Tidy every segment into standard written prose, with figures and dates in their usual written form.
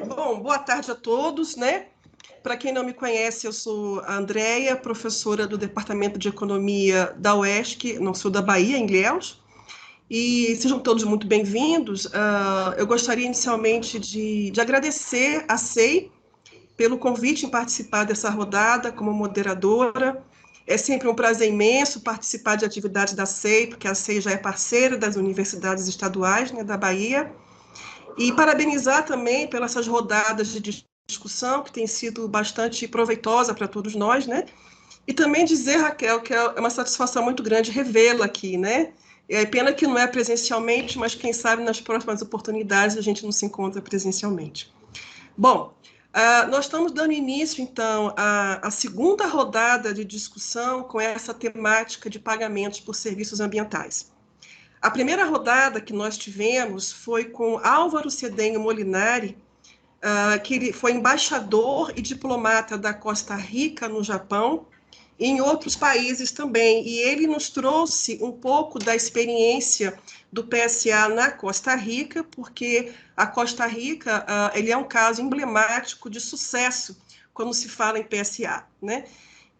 Bom, boa tarde a todos, né? Para quem não me conhece, eu sou a Andréia, professora do Departamento de Economia da UESC, no sul da Bahia, em Ilhéus. E sejam todos muito bem-vindos. Eu gostaria inicialmente de agradecer a SEI pelo convite em participar dessa rodada como moderadora. É sempre um prazer imenso participar de atividades da SEI, porque a SEI já é parceira das universidades estaduais, né, da Bahia. E parabenizar também pelas essas rodadas de discussão, que tem sido bastante proveitosa para todos nós, né? E também dizer, Raquel, que é uma satisfação muito grande revê-la aqui, né? É pena que não é presencialmente, mas quem sabe nas próximas oportunidades a gente não se encontra presencialmente. Bom, nós estamos dando início, então, à segunda rodada de discussão com essa temática de pagamentos por serviços ambientais. A primeira rodada que nós tivemos foi com Álvaro Cedenho Molinari, que ele foi embaixador e diplomata da Costa Rica, no Japão, e em outros países também. E ele nos trouxe um pouco da experiência do PSA na Costa Rica, porque a Costa Rica ele é um caso emblemático de sucesso quando se fala em PSA, né?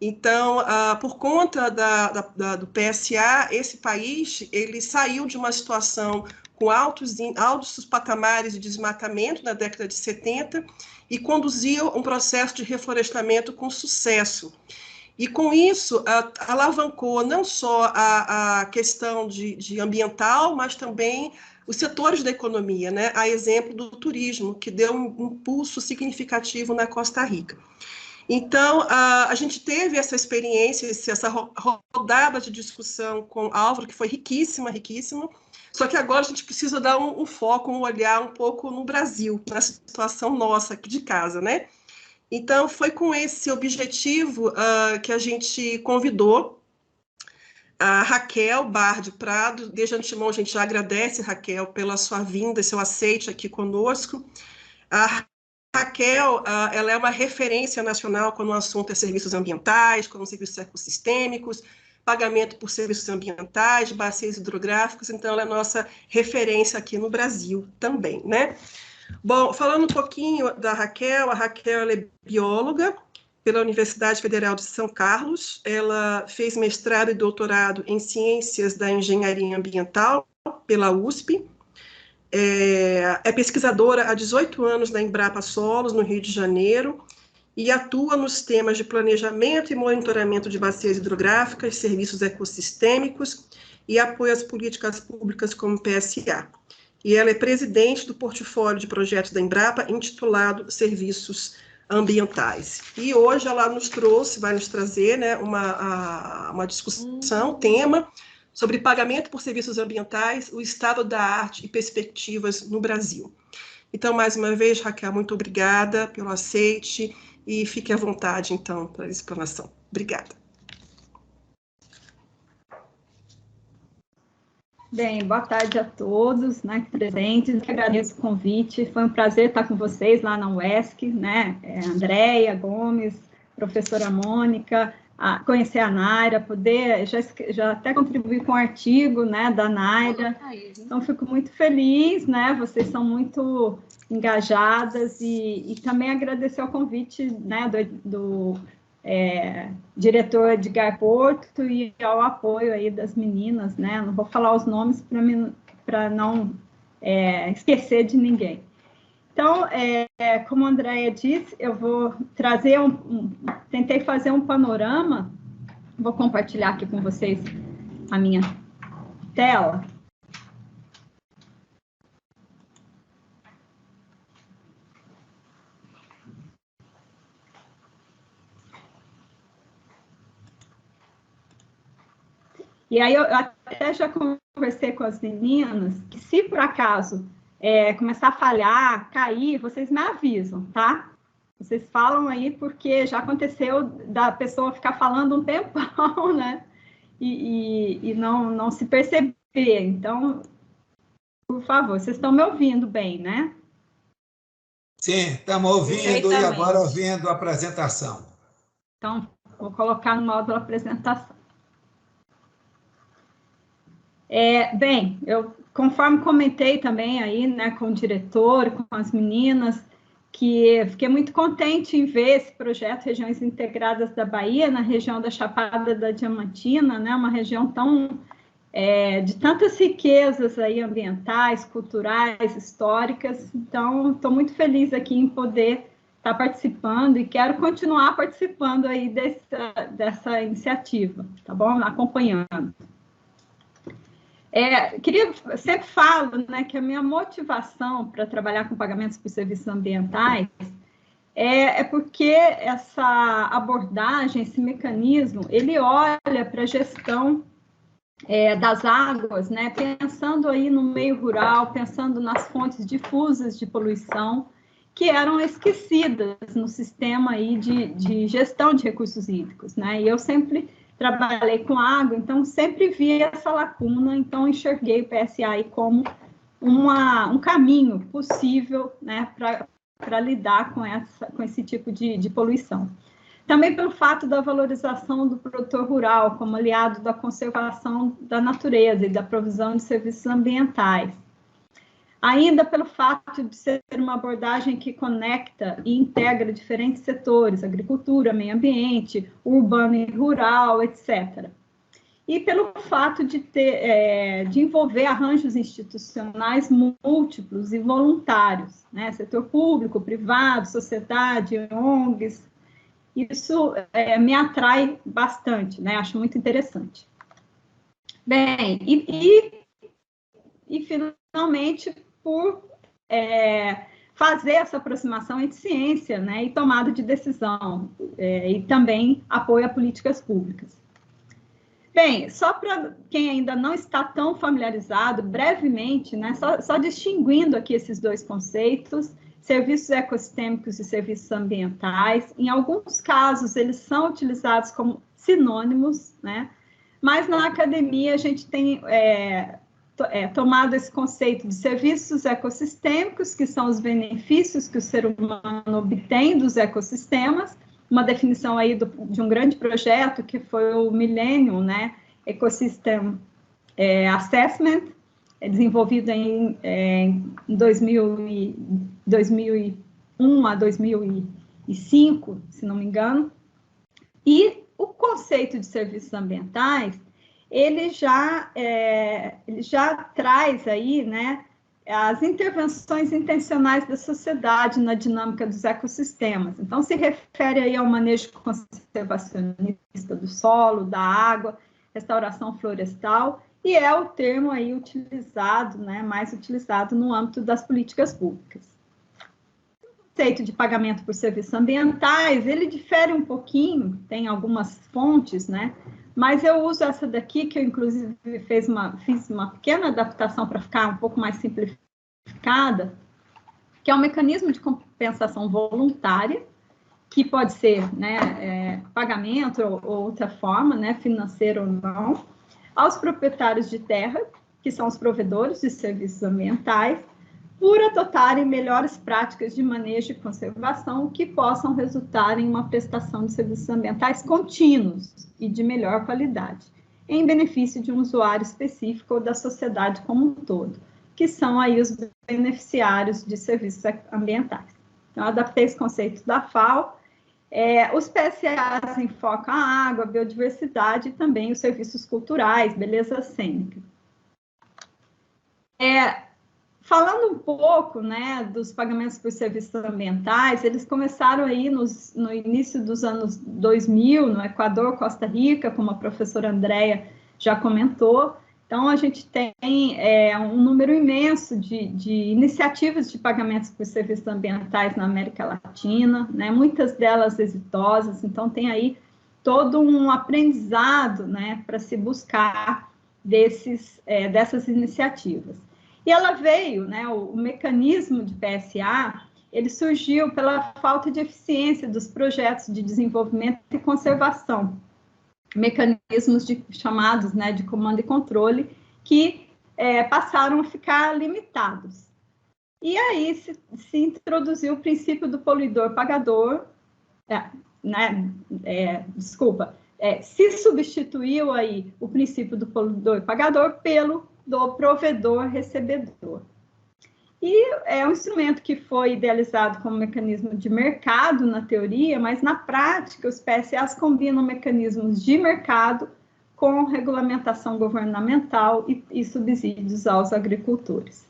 Então, por conta do PSA, esse país ele saiu de uma situação com altos patamares de desmatamento na década de 70 e conduziu um processo de reflorestamento com sucesso. E com isso, alavancou não só a questão de ambiental, mas também os setores da economia, né? A exemplo do turismo, que deu um impulso significativo na Costa Rica. Então, a gente teve essa experiência, essa rodada de discussão com Álvaro, que foi riquíssima, riquíssima, só que agora a gente precisa dar um foco, um olhar um pouco no Brasil, na situação nossa aqui de casa, né? Então, foi com esse objetivo que a gente convidou a Raquel Bardi Prado. Desde antemão, a gente já agradece, Raquel, pela sua vinda, seu aceite aqui conosco. A Raquel, ela é uma referência nacional quando o assunto é serviços ambientais, quando serviços ecossistêmicos, pagamento por serviços ambientais, bacias hidrográficos, então ela é nossa referência aqui no Brasil também, né? Bom, falando um pouquinho da Raquel, a Raquel ela é bióloga pela Universidade Federal de São Carlos, ela fez mestrado e doutorado em Ciências da Engenharia Ambiental pela USP, é pesquisadora há 18 anos na Embrapa Solos, no Rio de Janeiro, e atua nos temas de planejamento e monitoramento de bacias hidrográficas, serviços ecossistêmicos e apoio às políticas públicas como PSA. E ela é presidente do portfólio de projetos da Embrapa, intitulado Serviços Ambientais. E hoje ela vai nos trazer, né, uma discussão, tema, sobre pagamento por serviços ambientais, o estado da arte e perspectivas no Brasil. Então, mais uma vez, Raquel, muito obrigada pelo aceite e fique à vontade, então, para a explanação. Obrigada. Bem, boa tarde a todos, né, presentes. Agradeço o convite. Foi um prazer estar com vocês lá na UESC, né? Andréia Gomes, professora Mônica, conhecer a Naira, poder já até contribuir com o artigo, né, da Naira. Então, fico muito feliz, né? Vocês são muito engajadas e também agradecer o convite, né, do diretor Edgar Porto e ao apoio aí das meninas, né? Não vou falar os nomes para não esquecer de ninguém. Então, como a Andréia disse, eu vou trazer tentei fazer um panorama, vou compartilhar aqui com vocês a minha tela. E aí eu até já conversei com as meninas que se por acaso começar a falhar, cair, vocês me avisam, tá? Vocês falam aí porque já aconteceu da pessoa ficar falando um tempão, né? E não se perceber. Então, por favor, vocês estão me ouvindo bem, né? Sim, estamos ouvindo e agora ouvindo a apresentação. Então, vou colocar no módulo apresentação. Bem, conforme comentei também aí, né, com o diretor, com as meninas, que fiquei muito contente em ver esse projeto Regiões Integradas da Bahia, na região da Chapada da Diamantina, né, uma região tão de tantas riquezas aí ambientais, culturais, históricas. Então, estou muito feliz aqui em poder estar participando e quero continuar participando aí dessa iniciativa, tá bom? Acompanhando. Sempre falo, né, que a minha motivação para trabalhar com pagamentos por serviços ambientais é porque essa abordagem, esse mecanismo, ele olha para a gestão das águas, né, pensando aí no meio rural, pensando nas fontes difusas de poluição que eram esquecidas no sistema aí de gestão de recursos hídricos, né, e eu sempre trabalhei com água, então sempre vi essa lacuna, então enxerguei o PSA aí como um caminho possível, né, para lidar com esse tipo de poluição. Também pelo fato da valorização do produtor rural como aliado da conservação da natureza e da provisão de serviços ambientais. Ainda pelo fato de ser uma abordagem que conecta e integra diferentes setores, agricultura, meio ambiente, urbano e rural, etc. E pelo fato de envolver arranjos institucionais múltiplos e voluntários, né? Setor público, privado, sociedade, ONGs. Isso me atrai bastante, né? Acho muito interessante. Bem, e finalmente, por fazer essa aproximação entre ciência, né, e tomada de decisão, e também apoio a políticas públicas. Bem, só para quem ainda não está tão familiarizado, brevemente, né, só distinguindo aqui esses dois conceitos, serviços ecossistêmicos e serviços ambientais. Em alguns casos, eles são utilizados como sinônimos, né? Mas na academia a gente tem tomado esse conceito de serviços ecossistêmicos, que são os benefícios que o ser humano obtém dos ecossistemas, uma definição aí de um grande projeto que foi o Millennium, né? Ecosystem Assessment, desenvolvido em 2001 a 2005, se não me engano. E o conceito de serviços ambientais, ele já traz aí, né, as intervenções intencionais da sociedade na dinâmica dos ecossistemas. Então, se refere aí ao manejo conservacionista do solo, da água, restauração florestal, e é o termo aí utilizado, né, mais utilizado no âmbito das políticas públicas. O conceito de pagamento por serviços ambientais, ele difere um pouquinho, tem algumas fontes, né, mas eu uso essa daqui, que eu inclusive fiz uma pequena adaptação para ficar um pouco mais simplificada, que é um mecanismo de compensação voluntária, que pode ser, né, pagamento ou outra forma, né, financeiro ou não, aos proprietários de terra, que são os provedores de serviços ambientais, por adotarem melhores práticas de manejo e conservação que possam resultar em uma prestação de serviços ambientais contínuos e de melhor qualidade, em benefício de um usuário específico ou da sociedade como um todo, que são aí os beneficiários de serviços ambientais. Então, eu adaptei esse conceito da FAO. Os PSAs enfocam a água, a biodiversidade e também os serviços culturais, beleza cênica. Falando um pouco, né, dos pagamentos por serviços ambientais, eles começaram aí no início dos anos 2000, no Equador, Costa Rica, como a professora Andréia já comentou. Então, a gente tem um número imenso de iniciativas de pagamentos por serviços ambientais na América Latina, né, muitas delas exitosas. Então, tem aí todo um aprendizado, né, para se buscar dessas iniciativas. E ela veio, né, o mecanismo de PSA, ele surgiu pela falta de eficiência dos projetos de desenvolvimento e conservação, mecanismos chamados, né, de comando e controle, que passaram a ficar limitados. E aí se introduziu o princípio do poluidor-pagador, se substituiu aí o princípio do poluidor-pagador pelo do provedor-recebedor. E é um instrumento que foi idealizado como mecanismo de mercado na teoria, mas na prática os PSAs combinam mecanismos de mercado com regulamentação governamental e subsídios aos agricultores.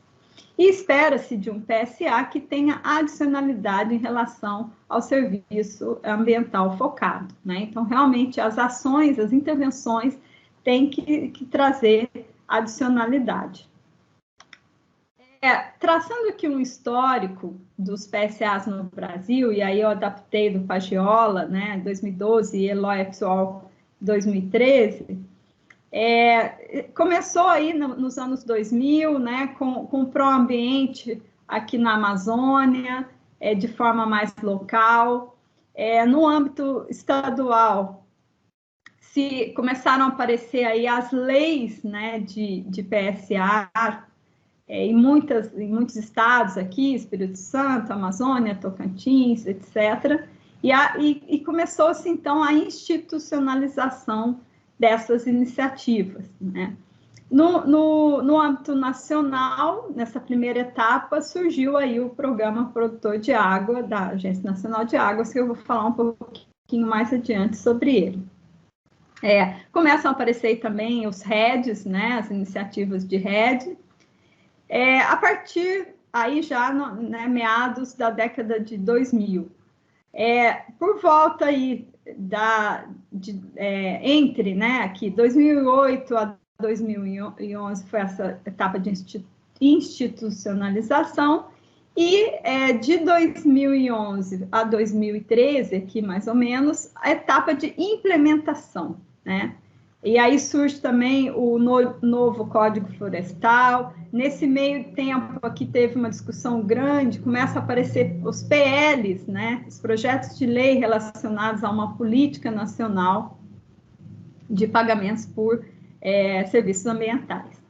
E espera-se de um PSA que tenha adicionalidade em relação ao serviço ambiental focado, né? Então, realmente, as ações, as intervenções têm que trazer adicionalidade. Traçando aqui um histórico dos PSAs no Brasil, e aí eu adaptei do Pagiola, né, 2012, e Eloy Psual, 2013, começou aí nos anos 2000, né, com o Proambiente aqui na Amazônia, de forma mais local. No âmbito estadual, começaram a aparecer aí as leis, né, de PSA, em muitos estados aqui, Espírito Santo, Amazônia, Tocantins, etc. E começou-se, então, a institucionalização dessas iniciativas, né? No âmbito nacional, nessa primeira etapa, surgiu aí o Programa Produtor de Água da Agência Nacional de Águas, que eu vou falar um pouquinho mais adiante sobre ele. Começam a aparecer também os REDs, né, as iniciativas de RED, a partir aí já, né, meados da década de 2000. Por volta aí entre, né, aqui 2008 a 2011 foi essa etapa de institucionalização, e de 2011 a 2013, aqui mais ou menos, a etapa de implementação, né? E aí surge também o novo Código Florestal. Nesse meio tempo aqui teve uma discussão grande, começa a aparecer os PLs, né, os projetos de lei relacionados a uma política nacional de pagamentos por serviços ambientais.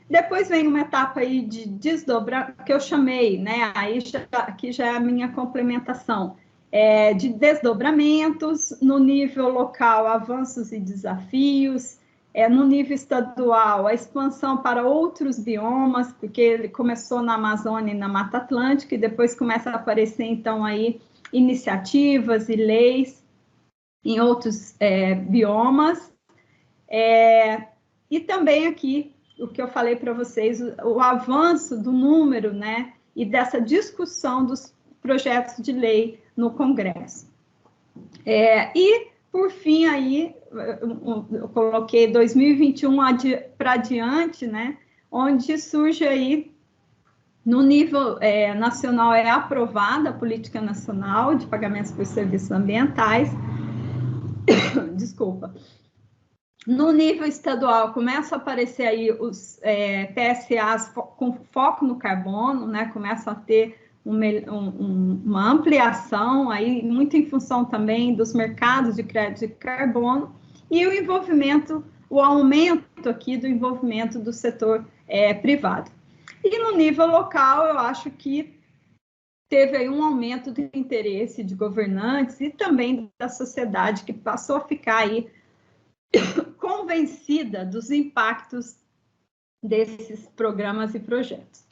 Depois vem uma etapa aí de desdobramento, que eu chamei, né, aqui já é a minha complementação, de desdobramentos, no nível local, avanços e desafios, no nível estadual, a expansão para outros biomas, porque ele começou na Amazônia e na Mata Atlântica, e depois começa a aparecer, então, aí, iniciativas e leis em outros biomas, e também aqui, o que eu falei para vocês, o avanço do número, né, e dessa discussão dos projetos de lei no Congresso. E, por fim, aí, eu coloquei 2021 para adiante, né, onde surge aí, no nível nacional, aprovada a Política Nacional de Pagamentos por Serviços Ambientais. Desculpa. No nível estadual, começam a aparecer aí os PSAs com foco no carbono, né, começam a ter uma ampliação, aí, muito em função também dos mercados de crédito de carbono, e o envolvimento, o aumento aqui do envolvimento do setor privado. E no nível local, eu acho que teve aí um aumento do interesse de governantes e também da sociedade, que passou a ficar aí convencida dos impactos desses programas e projetos.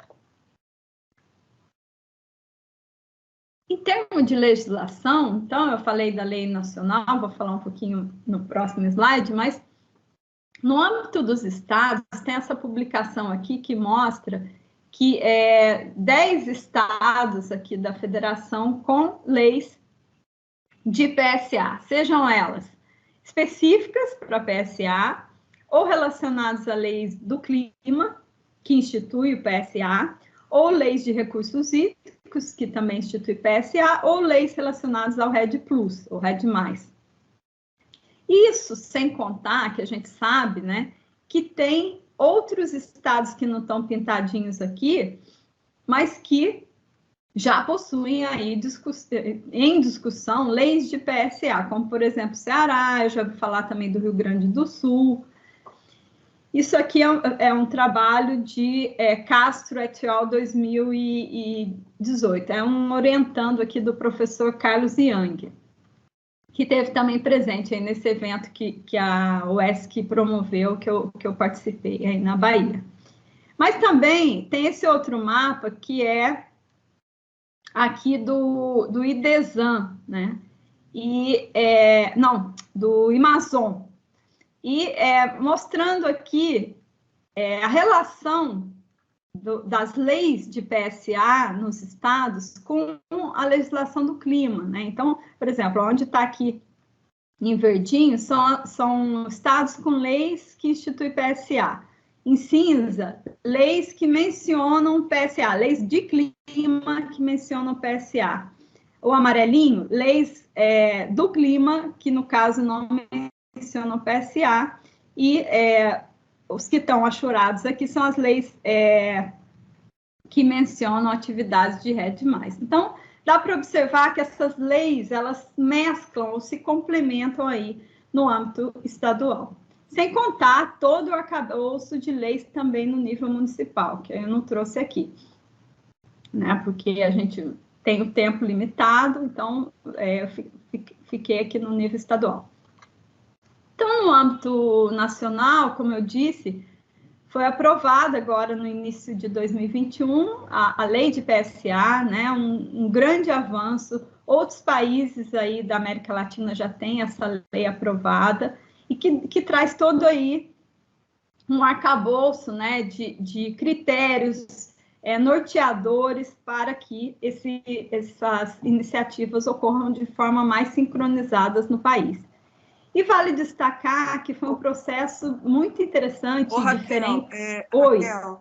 Em termos de legislação, então, eu falei da lei nacional, vou falar um pouquinho no próximo slide, mas no âmbito dos estados, tem essa publicação aqui que mostra que 10 estados aqui da federação com leis de PSA, sejam elas específicas para PSA ou relacionadas a leis do clima, que institui o PSA, ou leis de recursos hídricos, que também institui PSA, ou leis relacionadas ao RED+, ou RED+. Isso sem contar que a gente sabe, né, que tem outros estados que não estão pintadinhos aqui, mas que já possuem aí em discussão leis de PSA, como, por exemplo, Ceará, eu já ouvi falar também do Rio Grande do Sul. Isso aqui é um trabalho de Castro et al. 2018, é um orientando aqui do professor Carlos Young, que teve também presente aí nesse evento que a UESC promoveu, que eu participei aí na Bahia. Mas também tem esse outro mapa que é aqui do IDESAN, né? Do Amazon. E mostrando aqui a relação das leis de PSA nos estados com a legislação do clima, né? Então, por exemplo, onde está aqui em verdinho são estados com leis que instituem PSA. Em cinza, leis que mencionam PSA, leis de clima que mencionam PSA. O amarelinho, leis do clima, que no caso não mencionam PSA, e os que estão achurados aqui são as leis que mencionam atividades de RED+. Então, dá para observar que essas leis, elas mesclam ou se complementam aí no âmbito estadual. Sem contar todo o arcabouço de leis também no nível municipal, que eu não trouxe aqui, né? Porque a gente tem o tempo limitado, então eu fiquei aqui no nível estadual. Então, no âmbito nacional, como eu disse, foi aprovada agora no início de 2021 a lei de PSA, né? Um grande avanço. Outros países aí da América Latina já têm essa lei aprovada, e que traz todo aí um arcabouço, né, de critérios norteadores para que essas iniciativas ocorram de forma mais sincronizadas no país. E vale destacar que foi um processo muito interessante e diferente. Raquel,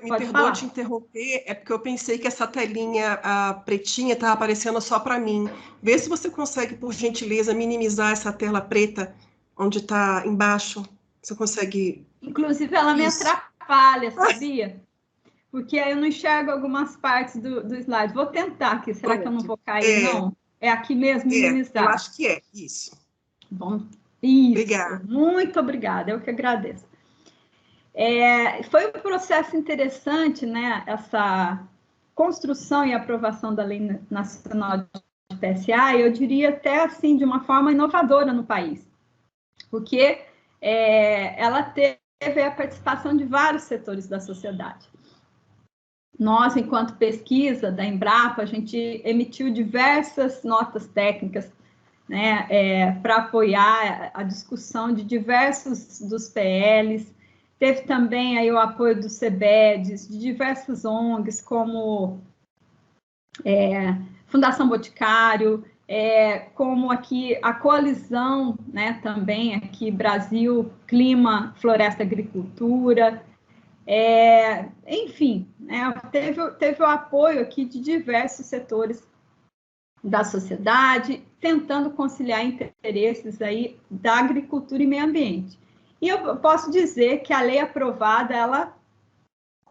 me perdoa te interromper, é porque eu pensei que essa telinha pretinha estava aparecendo só para mim. Vê se você consegue, por gentileza, minimizar essa tela preta onde está embaixo. Você consegue... Inclusive, ela me atrapalha, sabia? Porque aí eu não enxergo algumas partes do slide. Vou tentar aqui. Será que eu não vou cair, não? É aqui mesmo, minimizar. Eu acho que é, isso. Bom, isso. Obrigada. Muito obrigada, eu que agradeço. Foi um processo interessante, né? Essa construção e aprovação da Lei Nacional de PSA, eu diria até assim, de uma forma inovadora no país, porque ela teve a participação de vários setores da sociedade. Nós, enquanto pesquisa da Embrapa, a gente emitiu diversas notas técnicas, né, para apoiar a discussão de diversos dos PLs. Teve também aí o apoio do CEBEDES, de diversas ONGs, como Fundação Boticário, como aqui a coalizão, né, também aqui Brasil, Clima, Floresta, Agricultura, enfim, né, teve o apoio aqui de diversos setores da sociedade, tentando conciliar interesses aí da agricultura e meio ambiente. E eu posso dizer que a lei aprovada, ela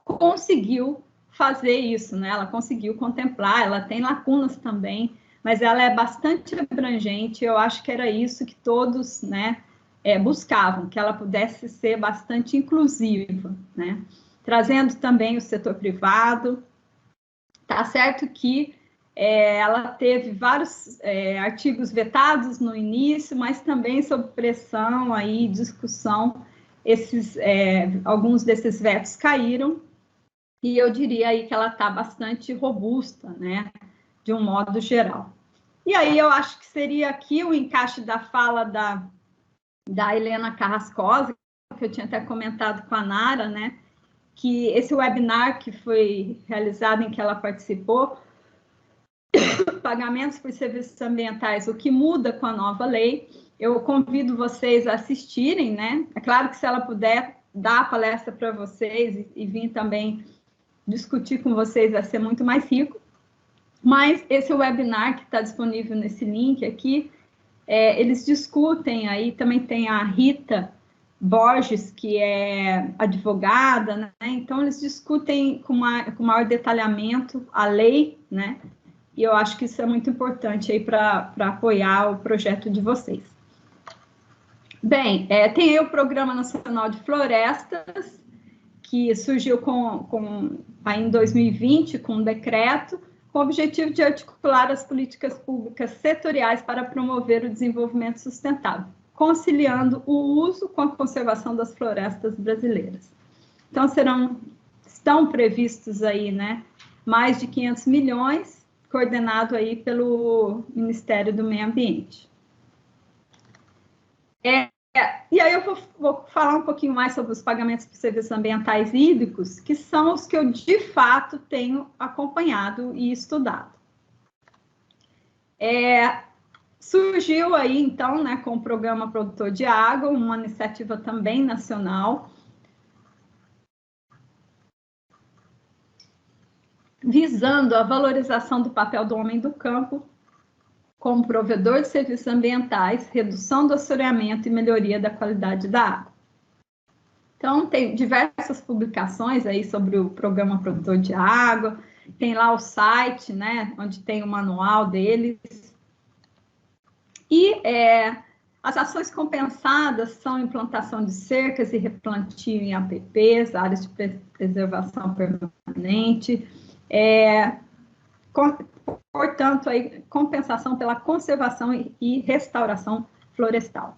conseguiu fazer isso, né? Ela conseguiu contemplar, ela tem lacunas também, mas ela é bastante abrangente. Eu acho que era isso que todos, né, buscavam, que ela pudesse ser bastante inclusiva, né? Trazendo também o setor privado. Tá certo que ela teve vários artigos vetados no início, mas também sob pressão aí, discussão, alguns desses vetos caíram, e eu diria aí que ela está bastante robusta, né, de um modo geral. E aí eu acho que seria aqui o encaixe da fala da Helena Carrascosa, que eu tinha até comentado com a Nara, né, que esse webinar que foi realizado, em que ela participou, pagamentos por serviços ambientais, o que muda com a nova lei, eu convido vocês a assistirem, né? É claro que se ela puder dar a palestra para vocês e vir também discutir com vocês, vai ser muito mais rico. Mas esse webinar que está disponível nesse link aqui, eles discutem, aí também tem a Rita Borges, que é advogada, né? Então eles discutem com maior detalhamento a lei, né? E eu acho que isso é muito importante aí para apoiar o projeto de vocês. Bem, tem aí o Programa Nacional de Florestas, que surgiu aí em 2020, com um decreto, com o objetivo de articular as políticas públicas setoriais para promover o desenvolvimento sustentável, conciliando o uso com a conservação das florestas brasileiras. Então, serão estão previstos aí, né, mais de 500 milhões, coordenado aí pelo Ministério do Meio Ambiente. E aí eu vou falar um pouquinho mais sobre os pagamentos por serviços ambientais hídricos, que são os que eu, de fato, tenho acompanhado e estudado. Surgiu aí, então, né, com o Programa Produtor de Água, uma iniciativa também nacional, visando a valorização do papel do homem do campo como provedor de serviços ambientais, redução do assoreamento e melhoria da qualidade da água. Então, tem diversas publicações aí sobre o Programa Produtor de Água, tem lá o site, né, onde tem o manual deles. E as ações compensadas são implantação de cercas e replantio em APPs, áreas de preservação permanente, portanto, aí, compensação pela conservação e restauração florestal.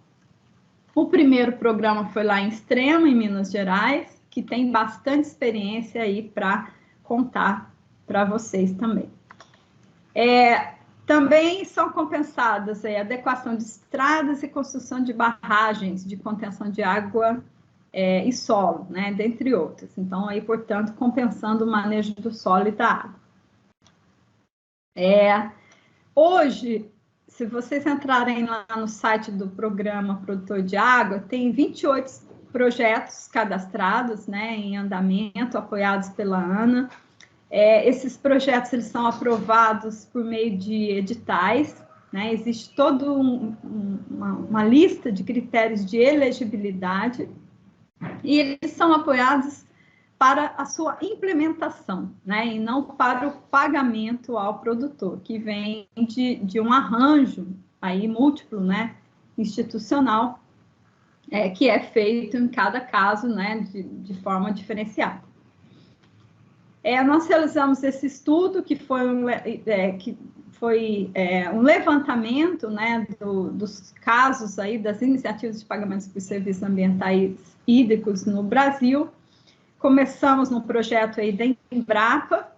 O primeiro programa foi lá em Extrema, em Minas Gerais, que tem bastante experiência aí para contar para vocês também. Também são compensadas a adequação de estradas e construção de barragens de contenção de água e solo, né, dentre outras. Então, aí, portanto, compensando o manejo do solo e da água. Hoje, se vocês entrarem lá no site do Programa Produtor de Água, tem 28 projetos cadastrados, né, em andamento, apoiados pela ANA. Esses projetos eles são aprovados por meio de editais, né, existe toda uma lista de critérios de elegibilidade, e eles são apoiados para a sua implementação, né, e não para o pagamento ao produtor, que vem de um arranjo aí múltiplo, né, institucional, que é feito em cada caso, né, de forma diferenciada. Nós realizamos esse estudo, que foi um levantamento, né, dos casos aí das iniciativas de pagamentos por serviços ambientais hídricos no Brasil. Começamos no projeto aí da Embrapa,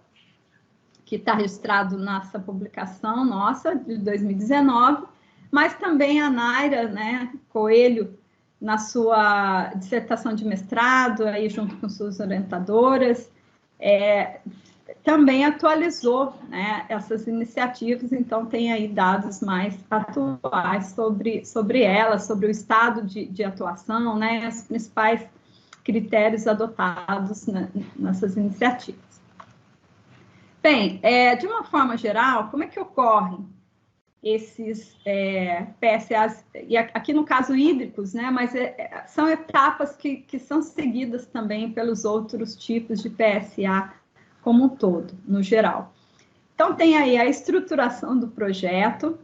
que está registrado nessa publicação nossa, de 2019, mas também a Naira, né, Coelho, na sua dissertação de mestrado, aí junto com suas orientadoras, também atualizou, né, essas iniciativas, então tem aí dados mais atuais sobre elas, sobre o estado de atuação, né, as principais critérios adotados nessas iniciativas. Bem, de uma forma geral, como é que ocorrem esses PSAs, e aqui no caso hídricos, né, mas são etapas que são seguidas também pelos outros tipos de PSA como um todo, no geral. Então, tem aí a estruturação do projeto.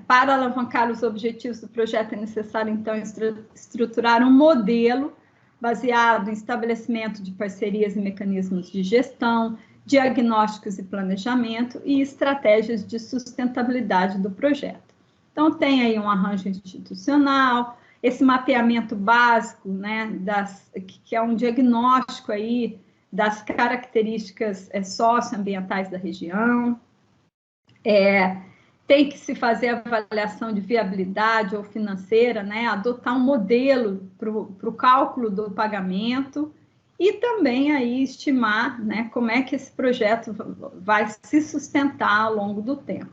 Para alavancar os objetivos do projeto, é necessário, então, estruturar um modelo baseado em estabelecimento de parcerias e mecanismos de gestão, diagnósticos e planejamento e estratégias de sustentabilidade do projeto. Então, tem aí um arranjo institucional, esse mapeamento básico, né, que é um diagnóstico aí das características socioambientais da região, tem que se fazer avaliação de viabilidade ou financeira, né, adotar um modelo para o cálculo do pagamento e também aí estimar, né, como é que esse projeto vai se sustentar ao longo do tempo.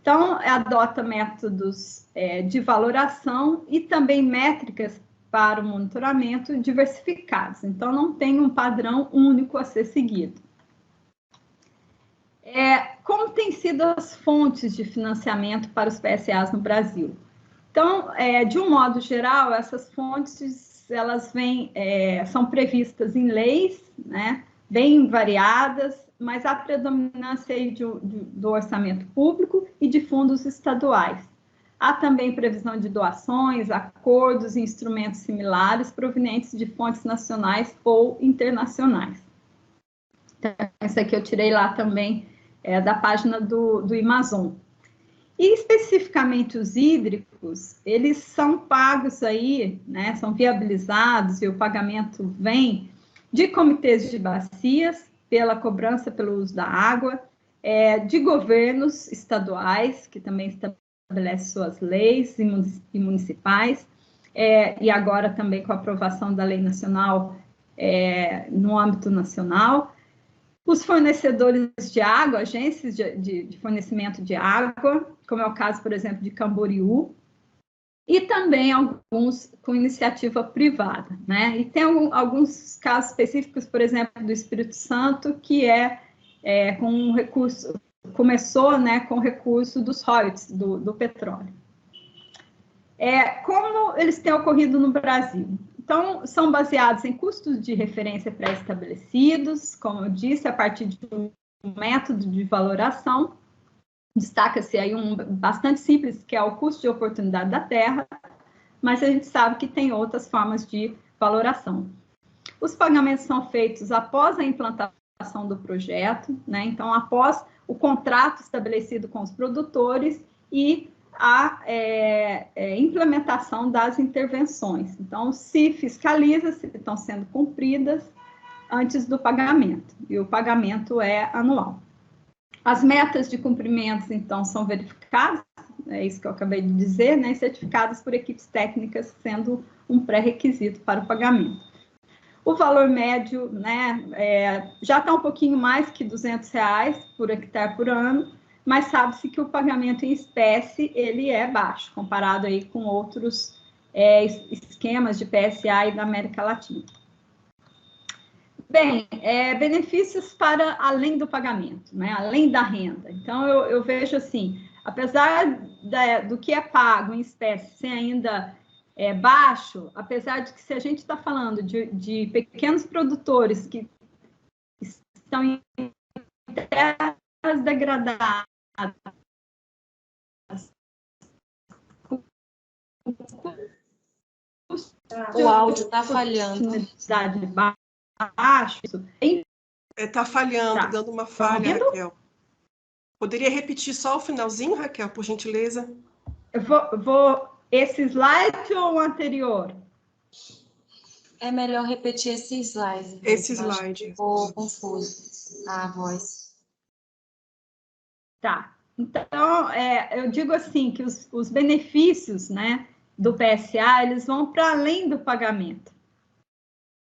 Então, adota métodos de valoração e também métricas para o monitoramento diversificados. Então, não tem um padrão único a ser seguido. Como têm sido as fontes de financiamento para os PSAs no Brasil? Então, de um modo geral, essas fontes elas são previstas em leis, né, bem variadas, mas há predominância aí do orçamento público e de fundos estaduais. Há também previsão de doações, acordos e instrumentos similares provenientes de fontes nacionais ou internacionais. Então, isso aqui eu tirei lá também da página do Amazon. E especificamente os hídricos, eles são pagos aí, né, são viabilizados e o pagamento vem de comitês de bacias, pela cobrança pelo uso da água, de governos estaduais, que também estabelecem suas leis e municipais, e agora também com a aprovação da lei nacional no âmbito nacional, os fornecedores de água, agências de fornecimento de água, como é o caso, por exemplo, de Camboriú, e também alguns com iniciativa privada, né? E tem alguns casos específicos, por exemplo, do Espírito Santo, que com um recurso, começou, né, com o recurso dos royalties do petróleo. Como eles têm ocorrido no Brasil? Então, são baseados em custos de referência pré-estabelecidos, como eu disse, a partir de um método de valoração. Destaca-se aí um bastante simples, que é o custo de oportunidade da terra, mas a gente sabe que tem outras formas de valoração. Os pagamentos são feitos após a implantação do projeto, né? Então, após o contrato estabelecido com os produtores e a implementação das intervenções. Então, se fiscaliza se estão sendo cumpridas antes do pagamento, e o pagamento é anual. As metas de cumprimentos, então, são verificadas, é isso que eu acabei de dizer, né, certificadas por equipes técnicas, sendo um pré-requisito para o pagamento. O valor médio, né, já está um pouquinho mais que R$200 por hectare por ano, mas sabe-se que o pagamento em espécie, ele é baixo, comparado aí com outros esquemas de PSA e da América Latina. Bem, benefícios para além do pagamento, né? Além da renda. Então, eu vejo assim, apesar do que é pago em espécie ser ainda baixo, apesar de que se a gente está falando de pequenos produtores que estão em terras degradadas, o áudio está falhando. Baixo. Está falhando, Tá. dando uma falha, Raquel. Poderia repetir só o finalzinho, Raquel, por gentileza? Eu vou esse slide ou o anterior? É melhor repetir esse slide. Esse slide. Ficou confuso a voz. Tá. Então, eu digo assim, que os benefícios, né, do PSA, eles vão para além do pagamento.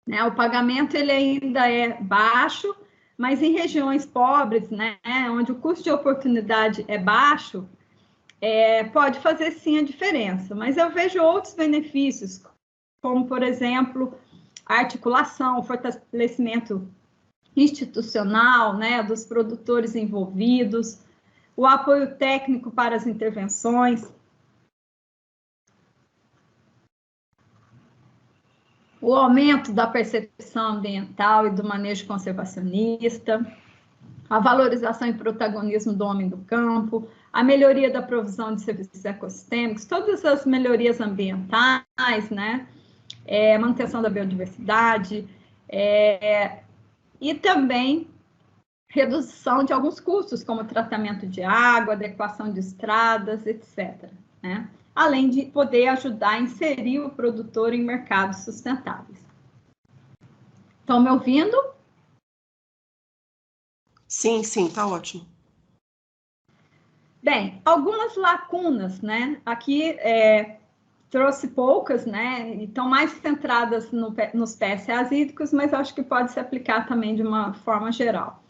Né? O pagamento, ele ainda é baixo, mas em regiões pobres, né, onde o custo de oportunidade é baixo, pode fazer sim a diferença. Mas eu vejo outros benefícios, como, por exemplo, a articulação, o fortalecimento institucional, né, dos produtores envolvidos, o apoio técnico para as intervenções, o aumento da percepção ambiental e do manejo conservacionista, a valorização e protagonismo do homem do campo, a melhoria da provisão de serviços ecossistêmicos, todas as melhorias ambientais, né? Manutenção da biodiversidade, e também redução de alguns custos, como tratamento de água, adequação de estradas, etc. Né? Além de poder ajudar a inserir o produtor em mercados sustentáveis. Estão me ouvindo? Sim, está ótimo. Bem, algumas lacunas, né? Aqui trouxe poucas, né? E estão mais centradas nos PSAs hídricos, mas acho que pode se aplicar também de uma forma geral.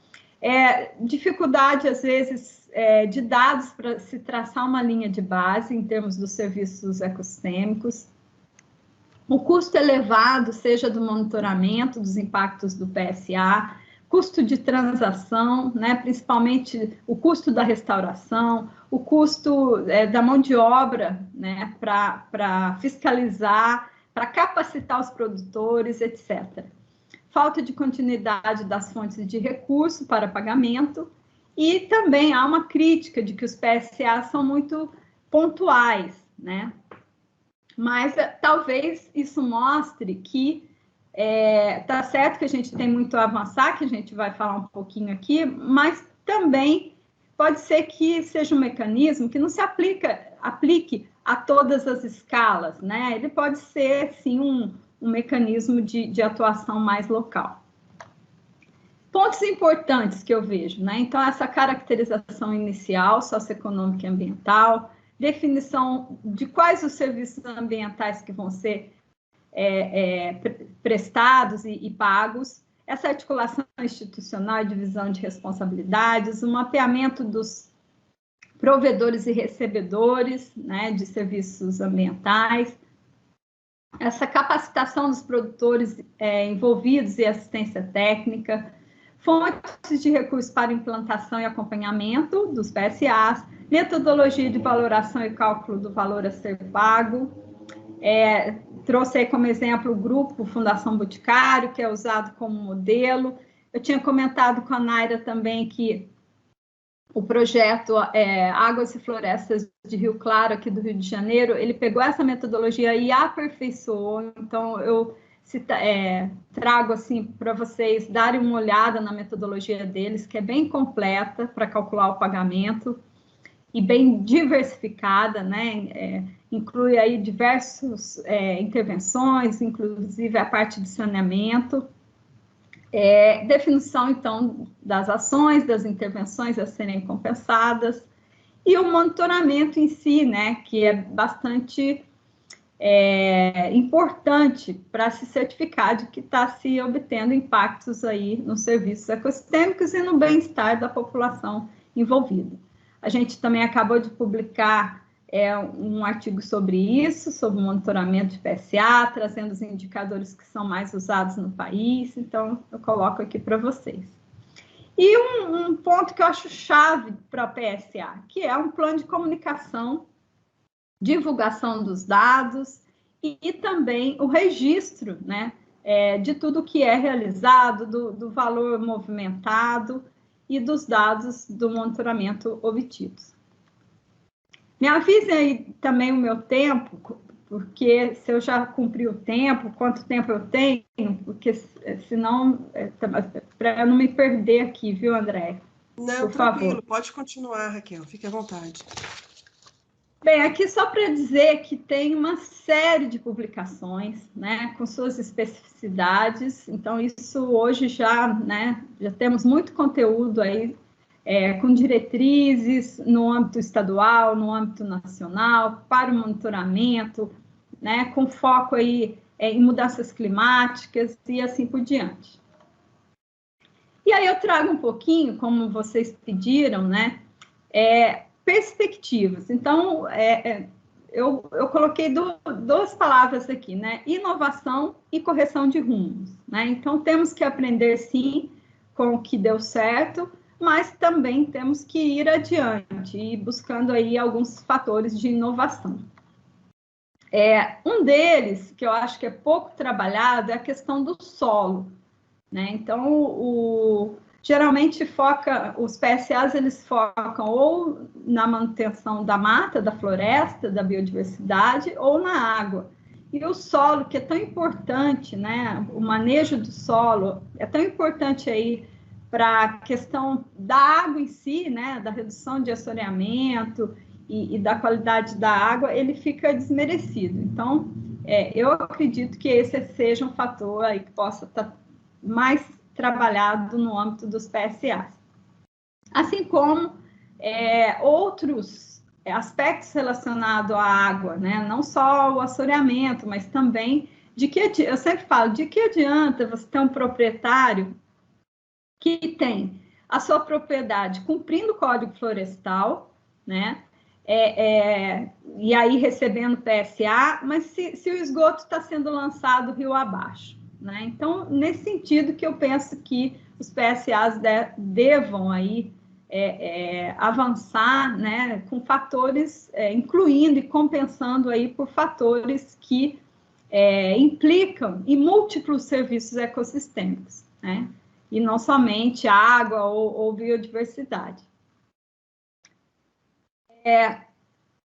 Dificuldade, às vezes, de dados para se traçar uma linha de base em termos dos serviços ecossistêmicos. O custo elevado, seja do monitoramento dos impactos do PSA, custo de transação, né, principalmente o custo da restauração, o custo da mão de obra, né, para fiscalizar, para capacitar os produtores, etc. Falta de continuidade das fontes de recurso para pagamento, e também há uma crítica de que os PSA são muito pontuais, né? Mas talvez isso mostre que tá certo que a gente tem muito a avançar, que a gente vai falar um pouquinho aqui, mas também pode ser que seja um mecanismo que não se aplique a todas as escalas, né? Ele pode ser, sim, um mecanismo de atuação mais local. Pontos importantes que eu vejo, né? Então, essa caracterização inicial, socioeconômica e ambiental, definição de quais os serviços ambientais que vão ser prestados e pagos, essa articulação institucional e divisão de responsabilidades, o mapeamento dos provedores e recebedores, né, de serviços ambientais, essa capacitação dos produtores envolvidos e assistência técnica, fontes de recursos para implantação e acompanhamento dos PSAs, metodologia de valoração e cálculo do valor a ser pago. Trouxe aí como exemplo o grupo Fundação Boticário, que é usado como modelo. Eu tinha comentado com a Naira também que o projeto Águas e Florestas de Rio Claro, aqui do Rio de Janeiro, ele pegou essa metodologia e aperfeiçoou. Então, eu trago assim para vocês darem uma olhada na metodologia deles, que é bem completa para calcular o pagamento e bem diversificada, né? Inclui aí diversas intervenções, inclusive a parte de saneamento, definição, então, das ações, das intervenções a serem compensadas, e o monitoramento em si, né, que é bastante importante para se certificar de que está se obtendo impactos aí nos serviços ecossistêmicos e no bem-estar da população envolvida. A gente também acabou de publicar um artigo sobre isso, sobre o monitoramento de PSA, trazendo os indicadores que são mais usados no país, então eu coloco aqui para vocês. E um ponto que eu acho chave para a PSA, que é um plano de comunicação, divulgação dos dados e também o registro, né, de tudo que é realizado, do valor movimentado e dos dados do monitoramento obtidos. Me avisem aí também o meu tempo, porque se eu já cumpri o tempo, quanto tempo eu tenho, porque senão, para eu não me perder aqui, viu, André? Não, tranquilo, pode continuar, Raquel, fique à vontade. Bem, aqui só para dizer que tem uma série de publicações, né, com suas especificidades, então isso hoje já, né, já temos muito conteúdo aí, com diretrizes no âmbito estadual, no âmbito nacional, para o monitoramento, né, com foco aí em mudanças climáticas e assim por diante. E aí eu trago um pouquinho, como vocês pediram, né, perspectivas. Então, eu coloquei duas palavras aqui, né, inovação e correção de rumos, né, então temos que aprender, sim, com o que deu certo, mas também temos que ir adiante e buscando aí alguns fatores de inovação. Um deles, que eu acho que é pouco trabalhado, é a questão do solo, né? Então, geralmente os PSAs, eles focam ou na manutenção da mata, da floresta, da biodiversidade, ou na água. E o solo, que é tão importante, né? O manejo do solo é tão importante aí para a questão da água em si, né, da redução de assoreamento e da qualidade da água, ele fica desmerecido. Então, eu acredito que esse seja um fator aí que possa estar mais trabalhado no âmbito dos PSAs. Assim como outros aspectos relacionados à água, né, não só o assoreamento, mas também eu sempre falo, de que adianta você ter um proprietário que tem a sua propriedade cumprindo o Código Florestal, né? E aí recebendo PSA, mas se o esgoto está sendo lançado rio abaixo, né? Então, nesse sentido que eu penso que os PSAs devam aí avançar, né, com fatores, incluindo e compensando aí por fatores que implicam em múltiplos serviços ecossistêmicos, né? E não somente água ou biodiversidade.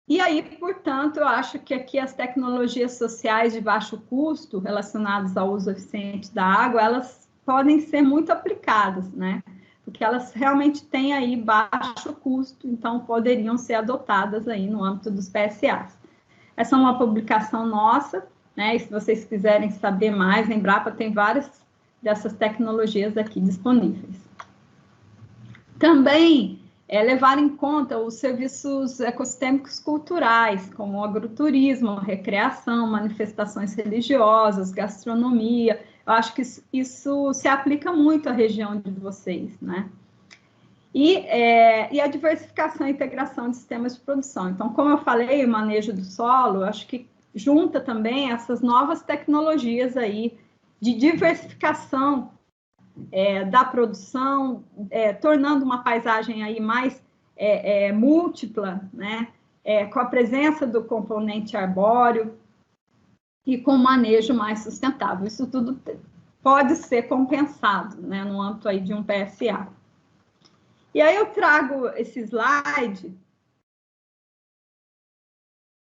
E aí, portanto, eu acho que aqui as tecnologias sociais de baixo custo relacionadas ao uso eficiente da água, elas podem ser muito aplicadas, né? Porque elas realmente têm aí baixo custo, então poderiam ser adotadas aí no âmbito dos PSAs. Essa é uma publicação nossa, né? E se vocês quiserem saber mais, a Embrapa tem várias dessas tecnologias aqui disponíveis. Também levar em conta os serviços ecossistêmicos culturais, como o agroturismo, recreação, manifestações religiosas, gastronomia. Eu acho que isso se aplica muito à região de vocês, né? E a diversificação e integração de sistemas de produção. Então, como eu falei, o manejo do solo, eu acho que junta também essas novas tecnologias aí de diversificação da produção, tornando uma paisagem aí mais múltipla, né? Com a presença do componente arbóreo e com manejo mais sustentável. Isso tudo pode ser compensado, né, no âmbito aí de um PSA. E aí eu trago esse slide,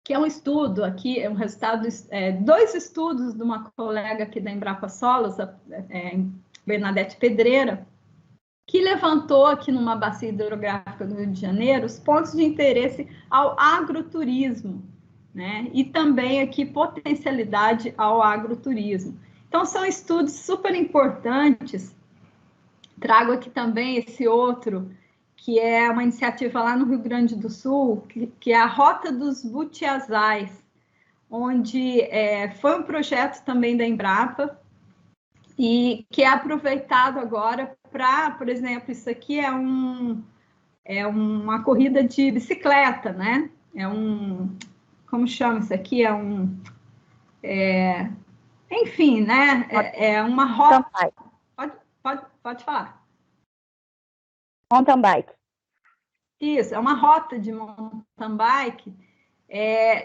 que é um estudo aqui, é um resultado, dois estudos de uma colega aqui da Embrapa Solos, Bernadette Pedreira, que levantou aqui numa bacia hidrográfica do Rio de Janeiro os pontos de interesse ao agroturismo, né? E também aqui potencialidade ao agroturismo. Então, são estudos super importantes. Trago aqui também esse outro, que é uma iniciativa lá no Rio Grande do Sul, que é a Rota dos Butiazais, onde foi um projeto também da Embrapa, e que é aproveitado agora para, por exemplo, isso aqui é uma corrida de bicicleta, né? Como chama isso aqui? Enfim, né? É uma rota... Pode falar. Mountain bike. Isso, é uma rota de mountain bike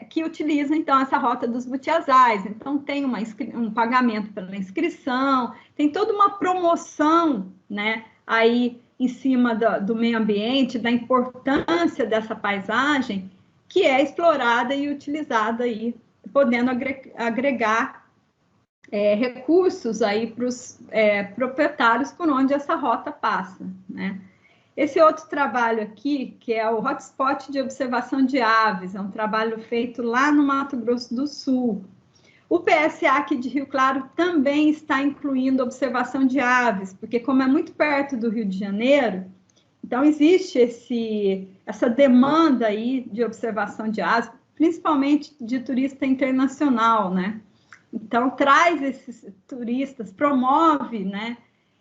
que utiliza, então, essa rota dos butiazais. Então, tem um pagamento pela inscrição, tem toda uma promoção, né, aí em cima do meio ambiente, da importância dessa paisagem, que é explorada e utilizada aí, podendo agregar recursos aí para os proprietários por onde essa rota passa, né? Esse outro trabalho aqui, que é o Hotspot de Observação de Aves, é um trabalho feito lá no Mato Grosso do Sul. O PSA aqui de Rio Claro também está incluindo observação de aves, porque como é muito perto do Rio de Janeiro, então existe essa demanda aí de observação de aves, principalmente de turista internacional, né? Então, traz esses turistas, promove, né,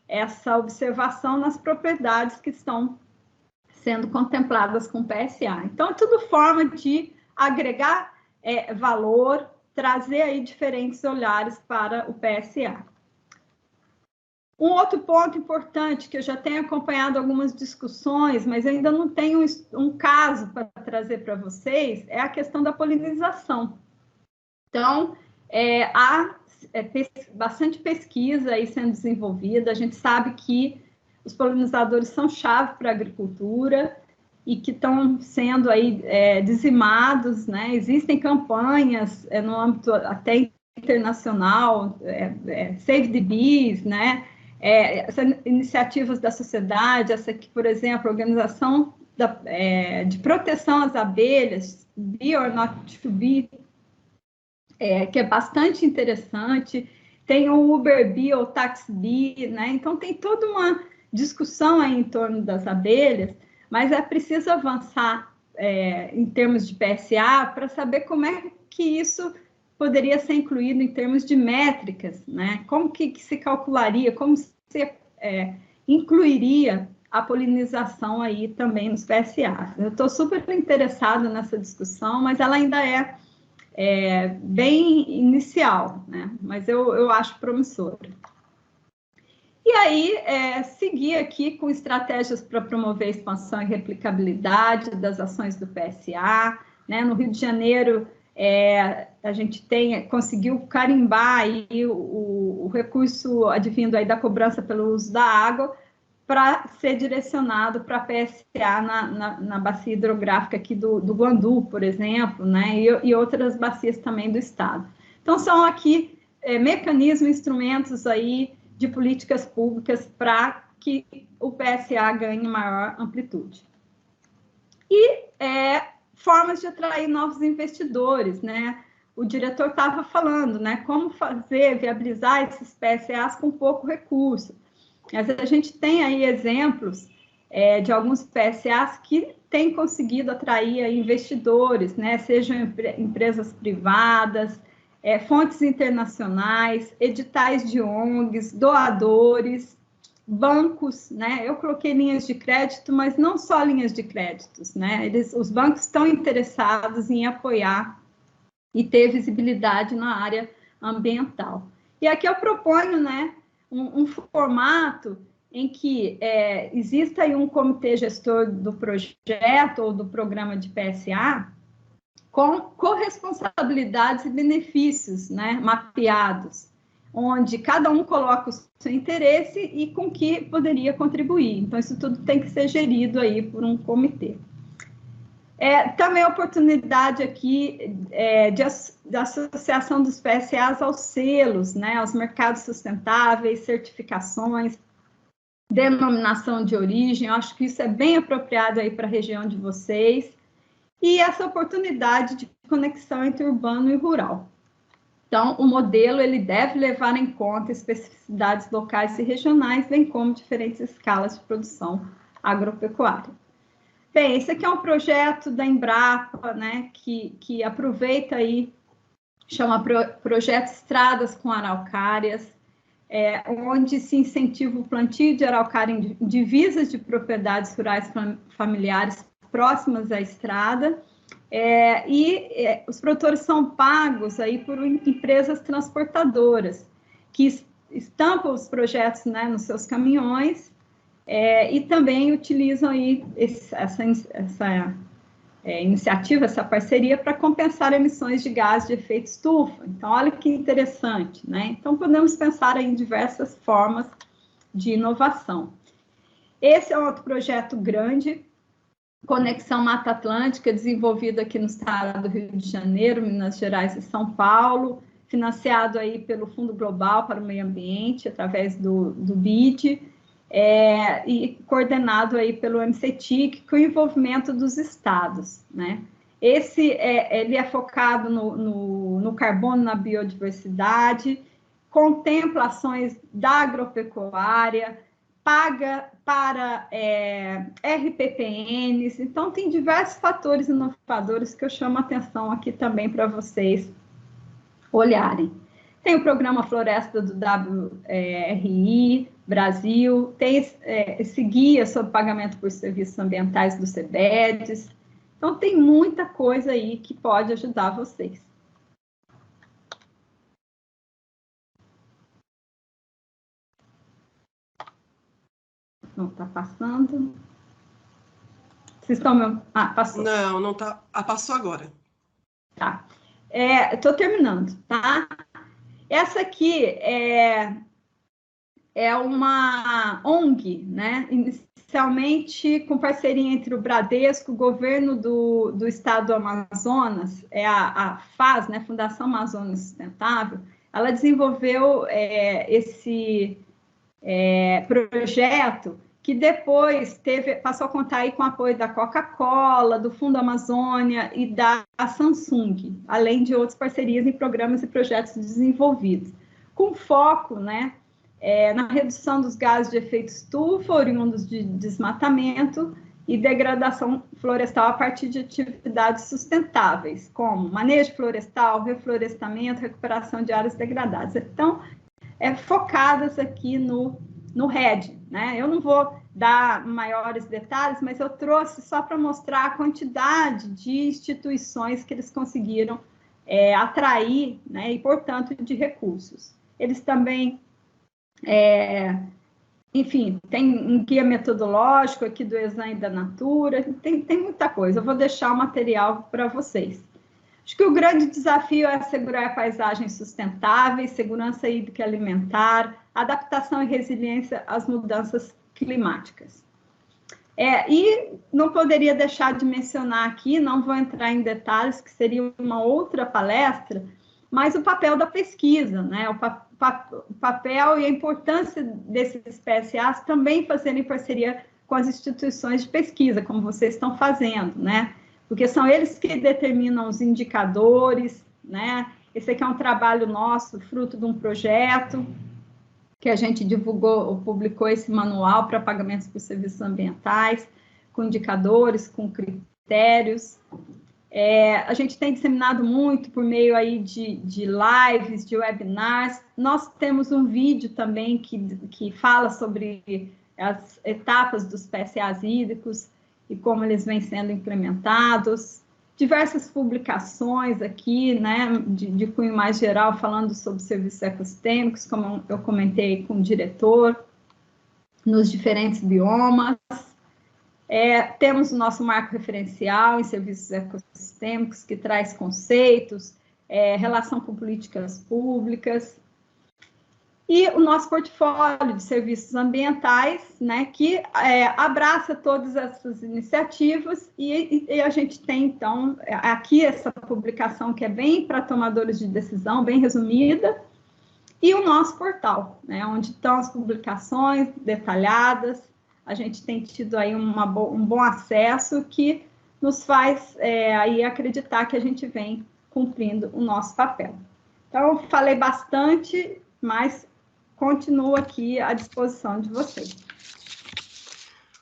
essa observação nas propriedades que estão sendo contempladas com PSA. Então, é tudo forma de agregar valor, trazer aí diferentes olhares para o PSA. Um outro ponto importante, que eu já tenho acompanhado algumas discussões, mas ainda não tenho um caso para trazer para vocês, é a questão da polinização. Então, há bastante pesquisa aí sendo desenvolvida, a gente sabe que os polinizadores são chave para a agricultura e que estão sendo aí dizimados, né? Existem campanhas no âmbito até internacional, Save the Bees, né? Essas iniciativas da sociedade, essa aqui, por exemplo, a Organização de Proteção às Abelhas, Bee or Not to Be, que é bastante interessante, tem o Uber Bee ou Taxi Bee, né? Então tem toda uma discussão aí em torno das abelhas, mas é preciso avançar em termos de PSA para saber como é que isso poderia ser incluído em termos de métricas, né? Como que se calcularia, como se incluiria a polinização aí também nos PSA. Eu estou super interessada nessa discussão, mas ela ainda é bem inicial, né? Mas eu acho promissora. E aí, seguir aqui com estratégias para promover a expansão e replicabilidade das ações do PSA, né? No Rio de Janeiro, a gente conseguiu carimbar aí o recurso advindo aí da cobrança pelo uso da água para ser direcionado para a PSA na bacia hidrográfica aqui do Guandu, por exemplo, né? E outras bacias também do estado. Então, são aqui mecanismos, instrumentos aí de políticas públicas para que o PSA ganhe maior amplitude. E formas de atrair novos investidores, né? o diretor estava falando, né? Como fazer, viabilizar esses PSAs com pouco recurso. Mas a gente tem aí exemplos de alguns PSAs que têm conseguido atrair aí investidores, né? Sejam empresas privadas, fontes internacionais, editais de ONGs, doadores, bancos, né? Eu coloquei linhas de crédito, mas não só linhas de créditos, né? Os bancos estão interessados em apoiar e ter visibilidade na área ambiental. E aqui eu proponho, né, um formato em que exista aí um comitê gestor do projeto ou do programa de PSA com corresponsabilidades e benefícios, né, mapeados, onde cada um coloca o seu interesse e com que poderia contribuir. Então, isso tudo tem que ser gerido aí por um comitê. Também a oportunidade aqui de associação dos PSAs aos selos, né, aos mercados sustentáveis, certificações, denominação de origem. Eu acho que isso é bem apropriado aí para a região de vocês. E essa oportunidade de conexão entre urbano e rural. Então, o modelo ele deve levar em conta especificidades locais e regionais, bem como diferentes escalas de produção agropecuária. Bem, esse aqui é um projeto da Embrapa, né, que aproveita aí, chama Projeto Estradas com Araucárias, onde se incentiva o plantio de araucária em divisas de propriedades rurais familiares próximas à estrada, os produtores são pagos aí por empresas transportadoras, que estampam os projetos, né, nos seus caminhões, e também utilizam aí essa iniciativa, essa parceria, para compensar emissões de gás de efeito estufa. Então, olha que interessante, né? Então, podemos pensar em diversas formas de inovação. Esse é um outro projeto grande, Conexão Mata Atlântica, desenvolvido aqui no estado do Rio de Janeiro, Minas Gerais e São Paulo, financiado aí pelo Fundo Global para o Meio Ambiente, através do BID, e coordenado aí pelo MCTIC, com o envolvimento dos estados, né? Ele é focado no carbono, na biodiversidade, contempla ações da agropecuária, paga para RPPNs, então tem diversos fatores inovadores que eu chamo a atenção aqui também para vocês olharem. Tem o programa Floresta do WRI Brasil, tem esse guia sobre pagamento por serviços ambientais do CEBEDES, então tem muita coisa aí que pode ajudar vocês. Não está passando. Vocês estão... Ah, passou. Não está. Ah, passou agora. Tá. Estou terminando, tá? Essa aqui é uma ONG, né? Inicialmente com parceria entre o Bradesco, o governo do estado do Amazonas, a FAS, né? Fundação Amazônia Sustentável, ela desenvolveu esse projeto que depois passou a contar aí com o apoio da Coca-Cola, do Fundo Amazônia e da Samsung, além de outras parcerias em programas e projetos desenvolvidos, com foco, né, na redução dos gases de efeito estufa, oriundos de desmatamento e degradação florestal a partir de atividades sustentáveis, como manejo florestal, reflorestamento, recuperação de áreas degradadas. Então, focadas aqui no RED, né? Eu não vou dar maiores detalhes, mas eu trouxe só para mostrar a quantidade de instituições que eles conseguiram atrair, né? E, portanto, de recursos. Eles também, enfim, tem um guia metodológico aqui do Exame da Natura, tem muita coisa. Eu vou deixar o material para vocês. Acho que o grande desafio é assegurar paisagens sustentáveis, segurança hídrica e alimentar, adaptação e resiliência às mudanças climáticas. E não poderia deixar de mencionar aqui, não vou entrar em detalhes, que seria uma outra palestra, mas o papel da pesquisa, né? O papel e a importância desses PSAs também fazerem parceria com as instituições de pesquisa, como vocês estão fazendo, né? Porque são eles que determinam os indicadores, né? Esse aqui é um trabalho nosso, fruto de um projeto que a gente divulgou, publicou esse manual para pagamentos por serviços ambientais, com indicadores, com critérios. A gente tem disseminado muito por meio aí de lives, de webinars. Nós temos um vídeo também que fala sobre as etapas dos PSAs hídricos e como eles vêm sendo implementados. Diversas publicações aqui, né, de cunho mais geral, falando sobre serviços ecossistêmicos, como eu comentei com o diretor, nos diferentes biomas. Temos o nosso marco referencial em serviços ecossistêmicos, que traz conceitos, relação com políticas públicas, e o nosso portfólio de serviços ambientais, né, que abraça todas essas iniciativas, e a gente tem, então, aqui essa publicação que é bem para tomadores de decisão, bem resumida, e o nosso portal, né, onde estão as publicações detalhadas. A gente tem tido aí um bom acesso que nos faz aí acreditar que a gente vem cumprindo o nosso papel. Então, falei bastante, mas continuo aqui à disposição de vocês.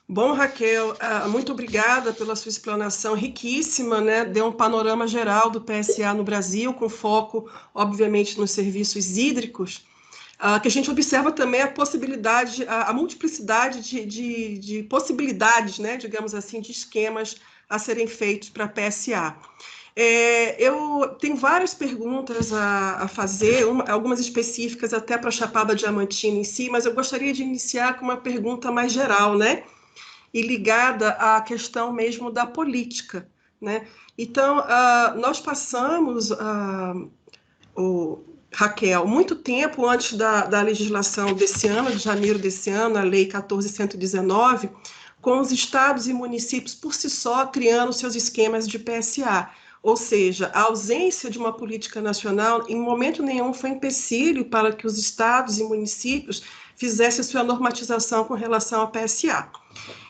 Bom, Raquel, muito obrigada pela sua explanação riquíssima, né? Deu um panorama geral do PSA no Brasil, com foco, obviamente, nos serviços hídricos, que a gente observa também a possibilidade, a multiplicidade de possibilidades, né? Digamos assim, de esquemas a serem feitos para a PSA. Eu tenho várias perguntas a fazer, algumas específicas até para a Chapada Diamantina em si, mas eu gostaria de iniciar com uma pergunta mais geral, né? E ligada à questão mesmo da política, né? Então, nós passamos, Raquel, muito tempo antes da legislação desse ano, de janeiro desse ano, a Lei 14.119, com os estados e municípios por si só criando seus esquemas de PSA. Ou seja, a ausência de uma política nacional, em momento nenhum, foi empecilho para que os estados e municípios fizessem sua normatização com relação ao PSA.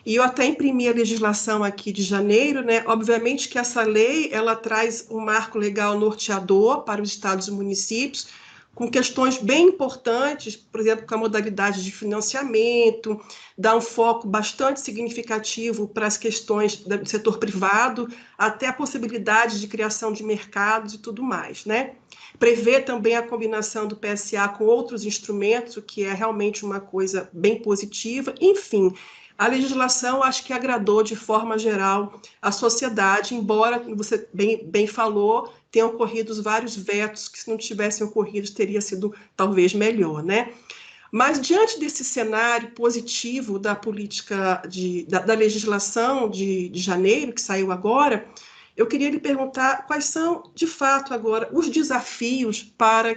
E eu até imprimi a legislação aqui de janeiro, né? Obviamente que essa lei, ela traz um marco legal norteador para os estados e municípios, com questões bem importantes, por exemplo, com a modalidade de financiamento, dá um foco bastante significativo para as questões do setor privado, até a possibilidade de criação de mercados e tudo mais, né? Prevê também a combinação do PSA com outros instrumentos, o que é realmente uma coisa bem positiva. Enfim, a legislação acho que agradou de forma geral a sociedade, embora, como você bem falou, tenham ocorrido vários vetos que, se não tivessem ocorrido, teria sido talvez melhor, né? Mas, diante desse cenário positivo da política, da legislação de janeiro, que saiu agora, eu queria lhe perguntar quais são, de fato, agora, os desafios para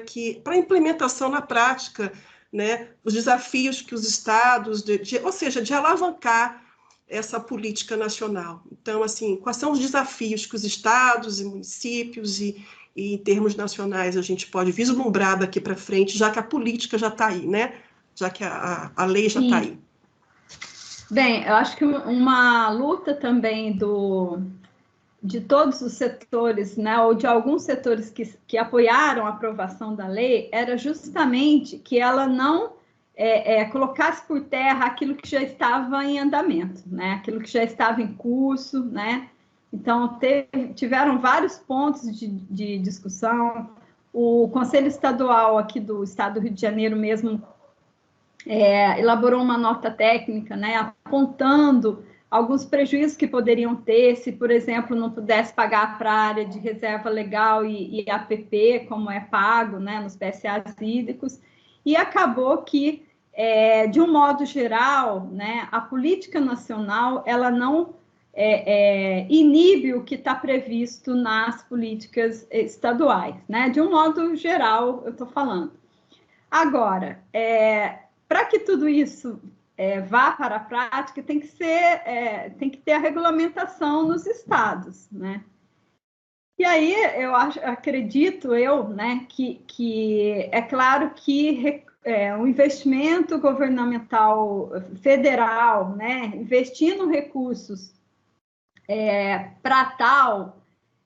a implementação na prática, né? Os desafios que os estados, ou seja, de alavancar essa política nacional. Então, assim, quais são os desafios que os estados e municípios e em termos nacionais a gente pode vislumbrar daqui para frente, já que a política já está aí, né? Já que a lei já está aí. Bem, eu acho que uma luta também de todos os setores, né, ou de alguns setores que apoiaram a aprovação da lei, era justamente que ela não colocasse por terra aquilo que já estava em andamento, né, aquilo que já estava em curso, né. Então, tiveram vários pontos de discussão. O Conselho Estadual aqui do Estado do Rio de Janeiro mesmo elaborou uma nota técnica, né, apontando alguns prejuízos que poderiam ter se, por exemplo, não pudesse pagar para a área de reserva legal e APP, como é pago, né, nos PSAs hídricos, e acabou que, de um modo geral, né, a política nacional, ela não inibe o que está previsto nas políticas estaduais, né, de um modo geral, eu estou falando. Agora, para que tudo isso vá para a prática, tem que ter a regulamentação nos estados, né? E aí, acredito, né, que é claro que o investimento governamental federal, né, investindo recursos para tal,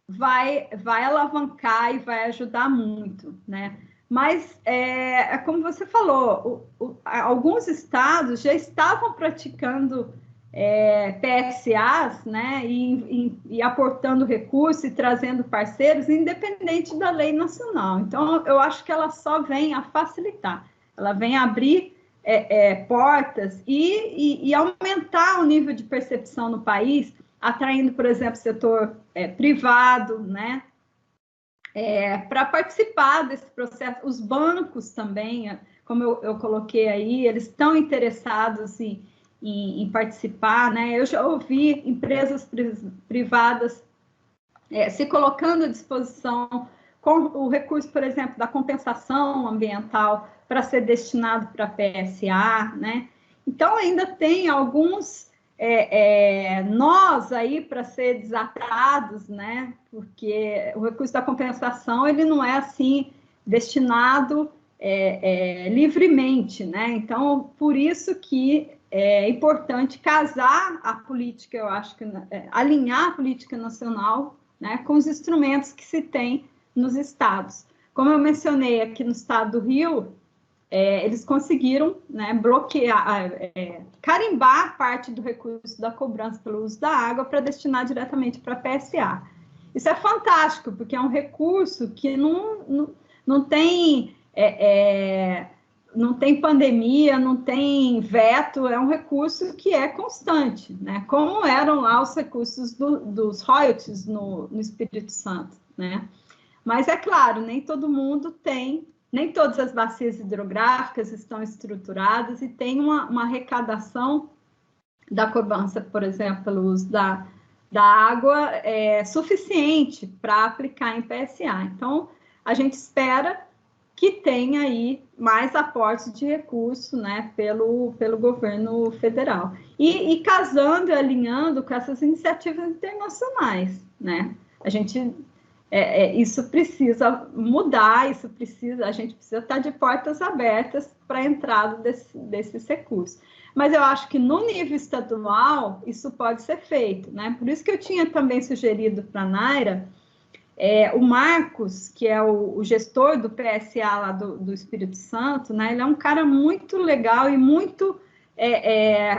vai alavancar e vai ajudar muito, né? Mas, como você falou, alguns estados já estavam praticando PSAs, né, e aportando recursos e trazendo parceiros, independente da lei nacional. Então, eu acho que ela só vem a facilitar, ela vem abrir portas e aumentar o nível de percepção no país, atraindo, por exemplo, setor privado, né, para participar desse processo. Os bancos também, como eu coloquei aí, eles estão interessados em participar, né? Eu já ouvi empresas privadas se colocando à disposição com o recurso, por exemplo, da compensação ambiental para ser destinado para PSA, né? Então, ainda tem alguns nós aí para ser desatados, né? Porque o recurso da compensação ele não é assim destinado livremente, né? Então, por isso que é importante casar a política, eu acho que alinhar a política nacional, né, com os instrumentos que se tem nos estados. Como eu mencionei aqui no estado do Rio, eles conseguiram, né, bloquear, carimbar parte do recurso da cobrança pelo uso da água para destinar diretamente para a PSA. Isso é fantástico, porque é um recurso que não tem pandemia, não tem veto, é um recurso que é constante, né? Como eram lá os recursos dos royalties no Espírito Santo, né? Mas é claro, nem todo mundo tem, nem todas as bacias hidrográficas estão estruturadas e tem uma arrecadação da cobrança, por exemplo, pelo uso da água suficiente para aplicar em PSA. Então, a gente espera que tenha aí mais aportes de recurso, né, pelo governo federal. E casando e alinhando com essas iniciativas internacionais, né? A gente, isso precisa mudar, a gente precisa estar de portas abertas para a entrada desses recursos. Mas eu acho que no nível estadual isso pode ser feito, né? Por isso que eu tinha também sugerido para a Naira, o Marcos, que é o gestor do PSA lá do Espírito Santo, né? Ele é um cara muito legal e muito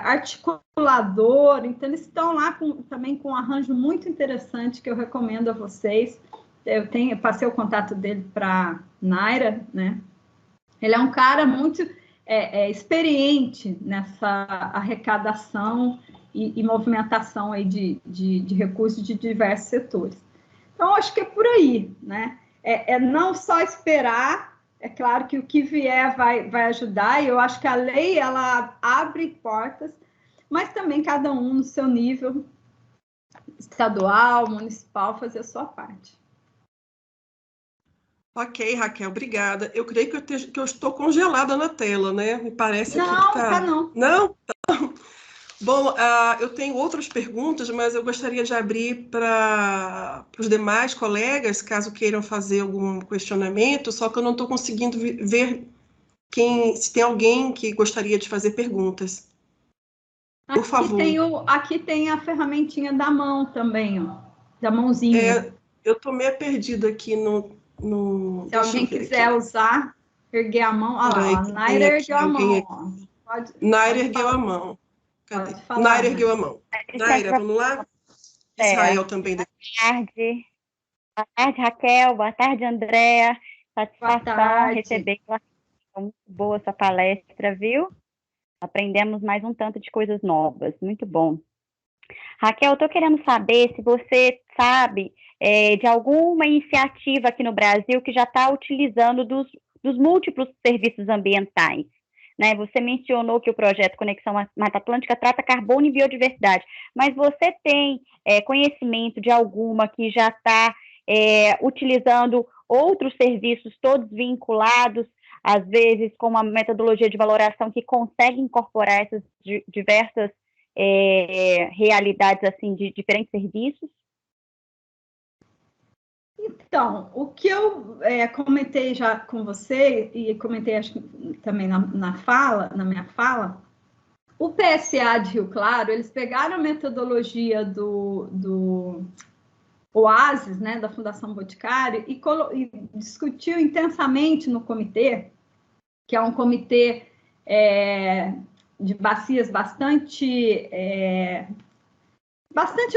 articulador, então eles estão lá também com um arranjo muito interessante que eu recomendo a vocês. Eu passei o contato dele para Naira, né? Ele é um cara muito experiente nessa arrecadação e movimentação aí de recursos de diversos setores. Então, acho que é por aí, né? Não só esperar, é claro que o que vier vai ajudar, e eu acho que a lei, ela abre portas, mas também cada um no seu nível estadual, municipal, fazer a sua parte. Ok, Raquel, obrigada. Eu creio que eu estou congelada na tela, né? Me parece aqui Não, que tá... tá não. Não? Bom, eu tenho outras perguntas, mas eu gostaria de abrir para os demais colegas, caso queiram fazer algum questionamento, só que eu não estou conseguindo ver se tem alguém que gostaria de fazer perguntas. Por favor. Aqui tem a ferramentinha da mão também, ó, da mãozinha. Eu estou meio perdida aqui no... Se alguém quiser usar, erguer a mão. Olha lá, a Naira ergueu a mão. Naira ergueu a mão. Cadê? Naira ergueu a mão. Naira, vamos lá? Israel também. Boa tarde, Raquel. Boa tarde, Andréa. Satisfação receber muito boa essa palestra, viu? Aprendemos mais um tanto de coisas novas. Muito bom. Raquel, eu estou querendo saber se você sabe de alguma iniciativa aqui no Brasil que já está utilizando dos múltiplos serviços ambientais. Né? Você mencionou que o projeto Conexão Mata Atlântica trata carbono e biodiversidade, mas você tem conhecimento de alguma que já está utilizando outros serviços, todos vinculados, às vezes com uma metodologia de valoração que consegue incorporar essas diversas realidades assim, de diferentes serviços? Então, o que eu comentei já com você, e comentei acho que também na minha fala, o PSA de Rio Claro, eles pegaram a metodologia do Oasis, né, da Fundação Boticário, e discutiu intensamente no comitê, que é um comitê de bacias bastante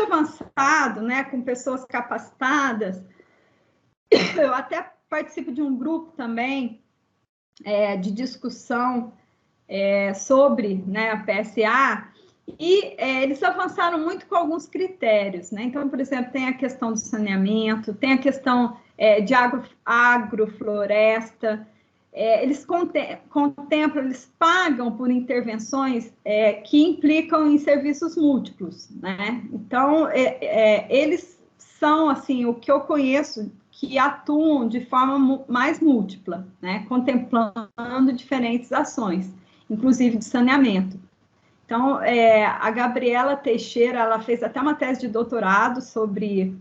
avançado, né, com pessoas capacitadas. Eu até participo de um grupo também de discussão sobre, né, a PSA, e eles avançaram muito com alguns critérios, né? Então, por exemplo, tem a questão do saneamento, tem a questão de agrofloresta, eles contemplam, eles pagam por intervenções que implicam em serviços múltiplos, né? Então, eles são, assim, o que eu conheço que atuam de forma mais múltipla, né? Contemplando diferentes ações, inclusive de saneamento. Então, a Gabriela Teixeira, ela fez até uma tese de doutorado sobre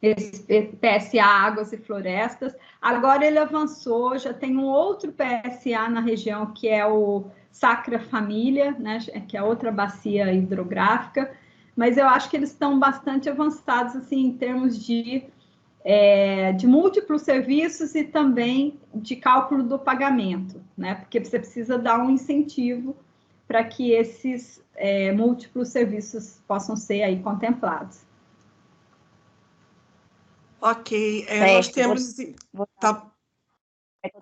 PSA, águas e florestas. Agora ele avançou, já tem um outro PSA na região, que é o Sacra Família, né, que é outra bacia hidrográfica, mas eu acho que eles estão bastante avançados, assim, em termos de múltiplos serviços e também de cálculo do pagamento, né, porque você precisa dar um incentivo para que esses múltiplos serviços possam ser aí contemplados. Ok, nós temos... Tá...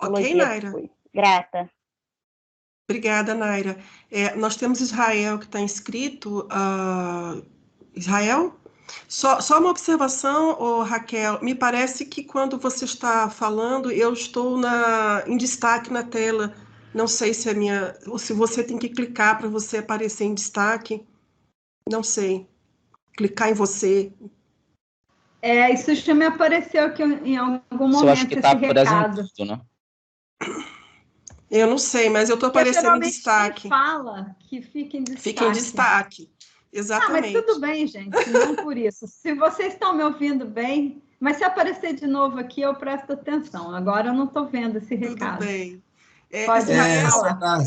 Ok, Naira? Grata. Obrigada, Naira. Nós temos Israel, que está inscrito. Israel? Só uma observação, Raquel. Me parece que quando você está falando, eu estou em destaque na tela. Não sei se ou se você tem que clicar para você aparecer em destaque. Não sei. Clicar em você. Isso já me apareceu aqui em algum momento, eu acho que esse recado. Né? Eu não sei, mas eu estou aparecendo em destaque. Fala que fica em destaque. Fica em destaque. Exatamente. Mas tudo bem, gente, não por isso. Se vocês estão me ouvindo bem, mas se aparecer de novo aqui, eu presto atenção. Agora eu não estou vendo esse recado. Tudo bem. Pode falar.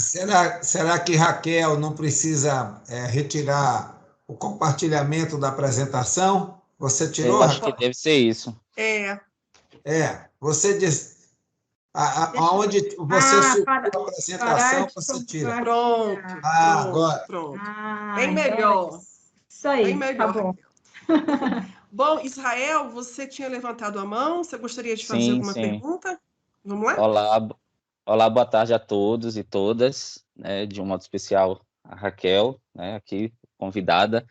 Será que Raquel não precisa retirar o compartilhamento da apresentação? Você tirou, Eu acho que deve ser isso. Você diz... Aonde você subiu a apresentação, você tira. Pronto. Agora. Pronto. Bem melhor. Isso aí, bem melhor. Tá bom. Bom, Israel, você tinha levantado a mão, você gostaria de fazer alguma pergunta? Vamos lá? Olá, boa tarde a todos e todas, né, de um modo especial a Raquel, né, aqui convidada.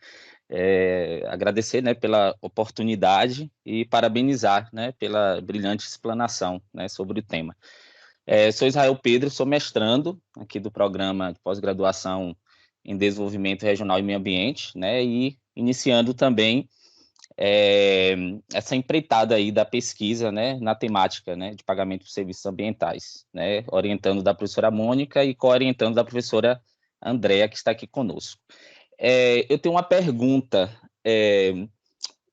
Agradecer, né, pela oportunidade e parabenizar, né, pela brilhante explanação, né, sobre o tema. Sou Israel Pedro, sou mestrando aqui do programa de pós-graduação em Desenvolvimento Regional e Meio Ambiente, né, e iniciando também essa empreitada aí da pesquisa, né, na temática, né, de pagamento por serviços ambientais, né, orientando da professora Mônica e co-orientando da professora Andréa, que está aqui conosco. Eu tenho uma pergunta.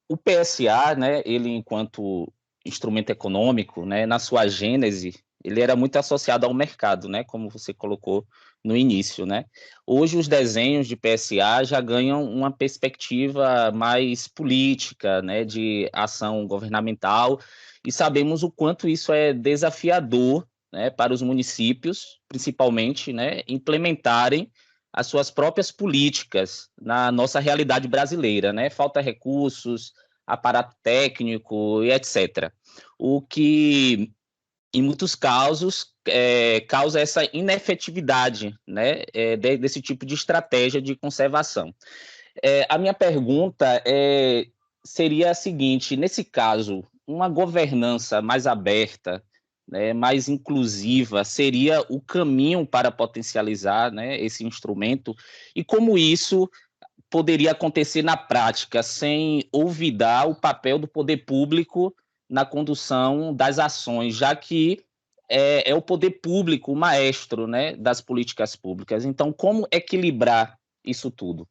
O PSA, né, ele enquanto instrumento econômico, né, na sua gênese, ele era muito associado ao mercado, né, como você colocou no início, né? Hoje os desenhos de PSA já ganham uma perspectiva mais política, né, de ação governamental, e sabemos o quanto isso é desafiador, né, para os municípios, principalmente, né, implementarem as suas próprias políticas na nossa realidade brasileira, né? Falta recursos, aparato técnico e etc. O que, em muitos casos, causa essa inefetividade, né, desse tipo de estratégia de conservação. A minha pergunta seria a seguinte: nesse caso, uma governança mais aberta, né, mais inclusiva, seria o caminho para potencializar, né, esse instrumento, e como isso poderia acontecer na prática, sem olvidar o papel do poder público na condução das ações, já que é o poder público o maestro, né, das políticas públicas. Então, como equilibrar isso tudo?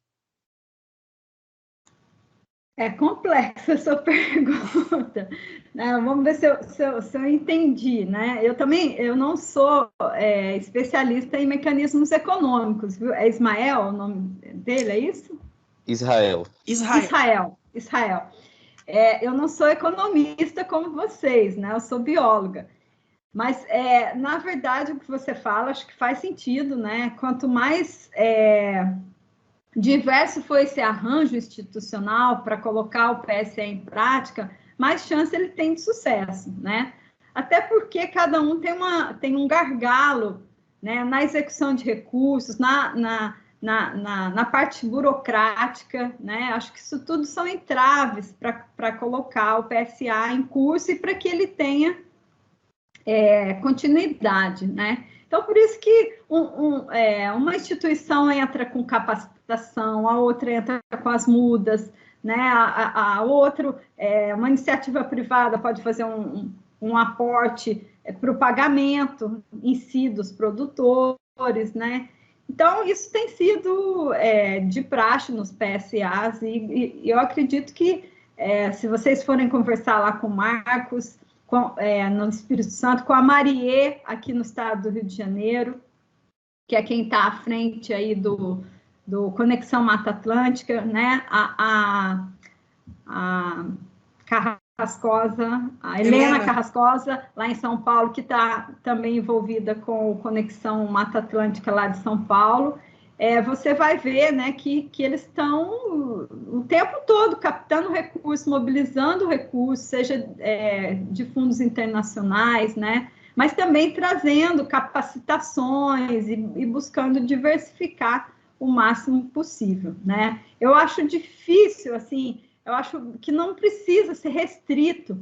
É complexa a sua pergunta. Vamos ver se eu entendi, né? Eu não sou especialista em mecanismos econômicos, viu? É Ismael o nome dele, é isso? Israel. eu não sou economista como vocês, né? Eu sou bióloga. Mas, na verdade, o que você fala, acho que faz sentido, né? Quanto mais diverso for esse arranjo institucional para colocar o PSE em prática, mais chance ele tem de sucesso, né? Até porque cada um tem um gargalo, né, na execução de recursos, na parte burocrática, né? Acho que isso tudo são entraves para colocar o PSA em curso e para que ele tenha continuidade, né? Então, por isso que uma instituição entra com capacitação, a outra entra com as mudas, né? A outra, uma iniciativa privada pode fazer um aporte para o pagamento em si dos produtores, né? Então, isso tem sido de praxe nos PSAs e eu acredito que se vocês forem conversar lá com o Marcos, no Espírito Santo, com a Marie, aqui no estado do Rio de Janeiro, que é quem está à frente aí do Conexão Mata Atlântica, né? A Carrascosa, a Helena Carrascosa, lá em São Paulo, que está também envolvida com o Conexão Mata Atlântica lá de São Paulo. Você vai ver, né, que eles estão o tempo todo captando recursos, mobilizando recursos, seja de fundos internacionais, né, mas também trazendo capacitações e buscando diversificar o máximo possível, né. Eu acho difícil, assim, eu acho que não precisa ser restrito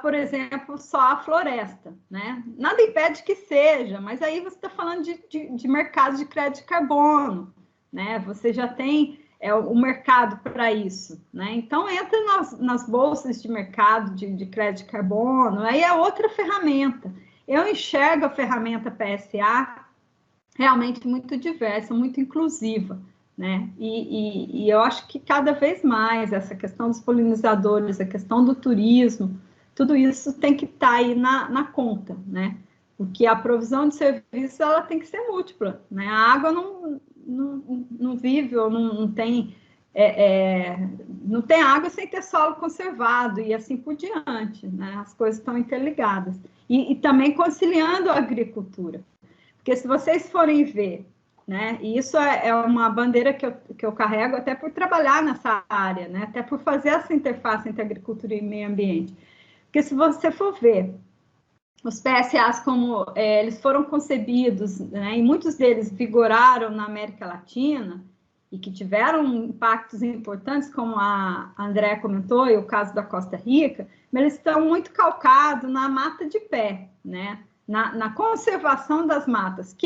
por exemplo, só a floresta, né? Nada impede que seja, mas aí você está falando de mercado de crédito de carbono, né? Você já tem o mercado para isso, né? Então, entra nas bolsas de mercado de crédito de carbono, aí é outra ferramenta. Eu enxergo a ferramenta PSA realmente muito diversa, muito inclusiva, né? E eu acho que cada vez mais essa questão dos polinizadores, a questão do turismo, tudo isso tem que estar aí na conta, né? Porque a provisão de serviços ela tem que ser múltipla, né? A água não vive ou não tem água sem ter solo conservado e assim por diante, né? As coisas estão interligadas. E também conciliando a agricultura. Porque se vocês forem ver, né? E isso é uma bandeira que eu carrego até por trabalhar nessa área, né? Até por fazer essa interface entre agricultura e meio ambiente. Porque se você for ver os PSAs como eles foram concebidos, né, e muitos deles vigoraram na América Latina e que tiveram impactos importantes, como a Andréa comentou, e o caso da Costa Rica, mas eles estão muito calcados na mata de pé, né, na conservação das matas,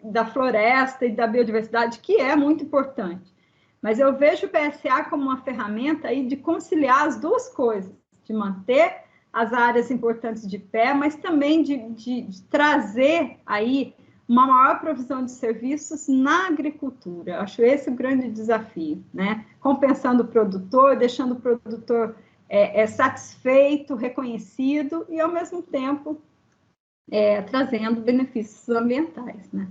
da floresta e da biodiversidade, que é muito importante. Mas eu vejo o PSA como uma ferramenta aí de conciliar as duas coisas, de manter as áreas importantes de pé, mas também de trazer aí uma maior provisão de serviços na agricultura. Eu acho esse o grande desafio, né? Compensando o produtor, deixando o produtor satisfeito, reconhecido e, ao mesmo tempo, trazendo benefícios ambientais, né?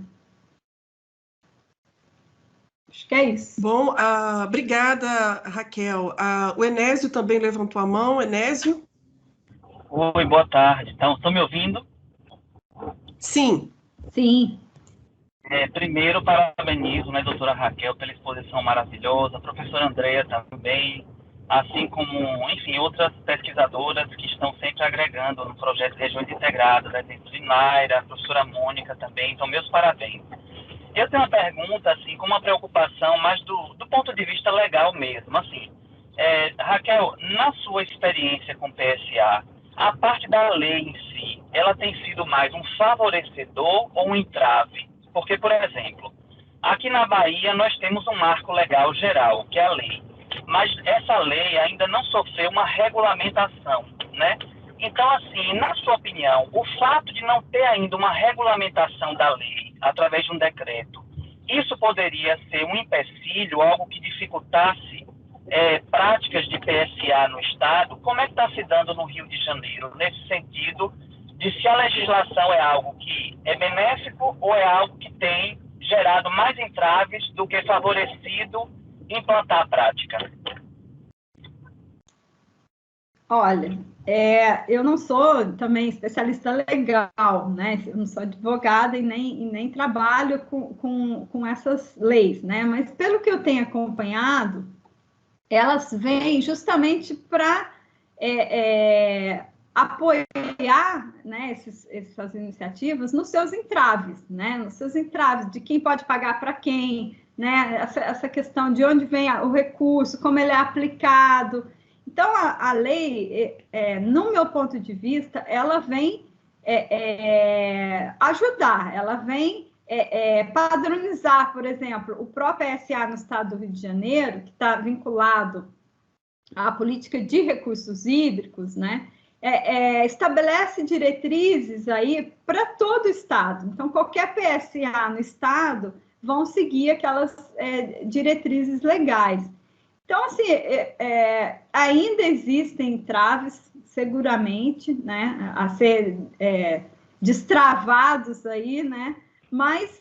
Acho que é isso. Bom, obrigada, Raquel. O Enésio também levantou a mão. Enésio? Oi, boa tarde. Estão me ouvindo? Sim. Sim. Primeiro, parabenizo, né, doutora Raquel, pela exposição maravilhosa, a professora Andréa também, assim como, enfim, outras pesquisadoras que estão sempre agregando no projeto de Regiões Integradas, exemplo de Naira, a professora Mônica também, então, meus parabéns. Eu tenho uma pergunta, assim, com uma preocupação mais do ponto de vista legal mesmo, assim, Raquel, na sua experiência com PSA, a parte da lei em si, ela tem sido mais um favorecedor ou um entrave? Porque, por exemplo, aqui na Bahia nós temos um marco legal geral, que é a lei. Mas essa lei ainda não sofreu uma regulamentação, né? Então, assim, na sua opinião, o fato de não ter ainda uma regulamentação da lei, através de um decreto, isso poderia ser um empecilho, algo que dificultasse práticas de PSA no Estado? Como é que está se dando no Rio de Janeiro, nesse sentido de se a legislação é algo que é benéfico ou é algo que tem gerado mais entraves do que favorecido implantar a prática? Olha, eu não sou também especialista legal, né? Eu não sou advogada e nem trabalho com essas leis, né? Mas pelo que eu tenho acompanhado, elas vêm justamente para apoiar, né, essas iniciativas nos seus entraves, né? Nos seus entraves de quem pode pagar para quem, né? Essa questão de onde vem o recurso, como ele é aplicado. Então, a lei, no meu ponto de vista, ela vem ajudar, ela vem padronizar, por exemplo, o próprio PSA no estado do Rio de Janeiro, que está vinculado à política de recursos hídricos, né? Estabelece diretrizes aí para todo o estado. Então, qualquer PSA no estado vão seguir aquelas diretrizes legais. Então, assim, ainda existem entraves, seguramente, né, a ser destravados aí, né, mas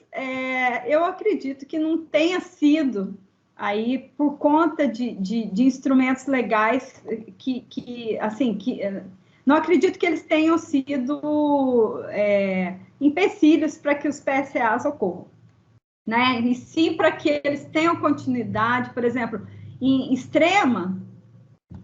eu acredito que não tenha sido aí por conta de instrumentos legais não acredito que eles tenham sido empecilhos para que os PSAs ocorram, né, e sim para que eles tenham continuidade. Por exemplo, em Extrema,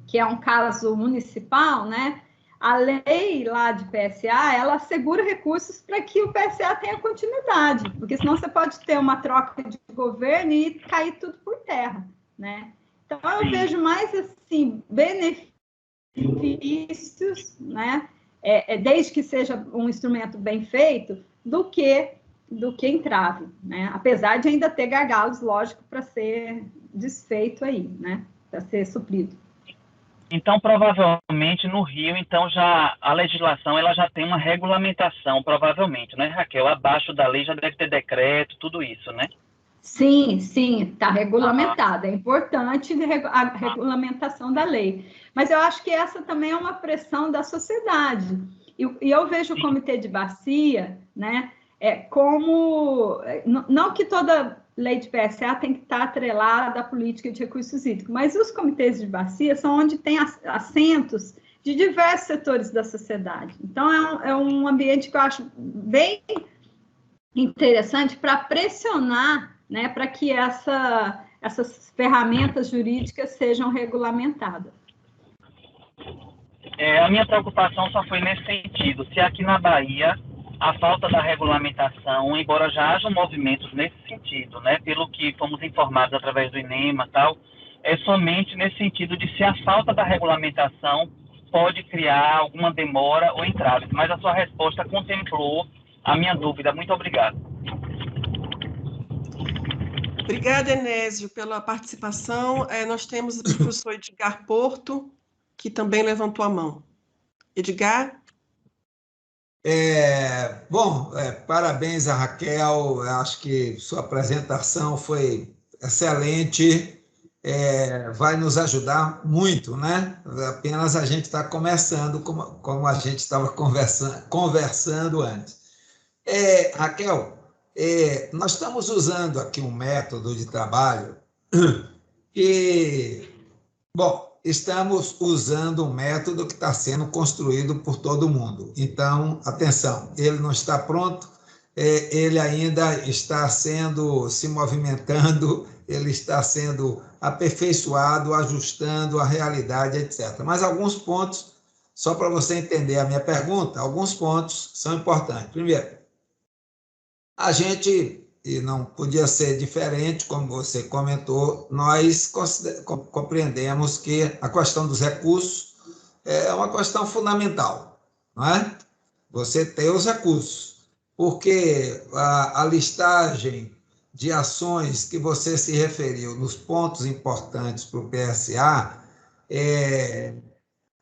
que é um caso municipal, né, a lei lá de PSA, ela assegura recursos para que o PSA tenha continuidade, porque senão você pode ter uma troca de governo e cair tudo por terra, né? Então, eu vejo mais, assim, benefícios, né, desde que seja um instrumento bem feito, do que entrave, né? Apesar de ainda ter gargalos, lógico, para ser desfeito aí, né? Para ser suprido. Então, provavelmente, no Rio, então, já a legislação ela já tem uma regulamentação, provavelmente, né, Raquel? Abaixo da lei já deve ter decreto, tudo isso, né? Sim, está regulamentada. É importante a regulamentação da lei. Mas eu acho que essa também é uma pressão da sociedade. E eu vejo o Comitê de Bacia, né, como... Não que toda lei de PSA tem que estar atrelada à política de recursos hídricos, mas os comitês de bacia são onde tem assentos de diversos setores da sociedade. Então, é um ambiente que eu acho bem interessante para pressionar, né, para que essas ferramentas jurídicas sejam regulamentadas. A minha preocupação só foi nesse sentido. Se aqui na Bahia a falta da regulamentação, embora já haja movimentos nesse sentido, né, pelo que fomos informados através do INEMA e tal, é somente nesse sentido de se a falta da regulamentação pode criar alguma demora ou entrave. Mas a sua resposta contemplou a minha dúvida. Muito obrigado. Obrigada, Enésio, pela participação. Nós temos o professor Edgar Porto, que também levantou a mão. Edgar? Parabéns a Raquel, acho que sua apresentação foi excelente, vai nos ajudar muito, né? Apenas a gente está começando, como a gente estava conversando antes. Raquel, nós estamos usando aqui um método de trabalho que, estamos usando um método que está sendo construído por todo mundo. Então, atenção, ele não está pronto, ele ainda está se movimentando, ele está sendo aperfeiçoado, ajustando a realidade, etc. Mas alguns pontos, só para você entender a minha pergunta, alguns pontos são importantes. Primeiro, a gente... e não podia ser diferente, como você comentou, nós compreendemos que a questão dos recursos é uma questão fundamental, não é? Você ter os recursos, porque a listagem de ações que você se referiu nos pontos importantes para o PSA,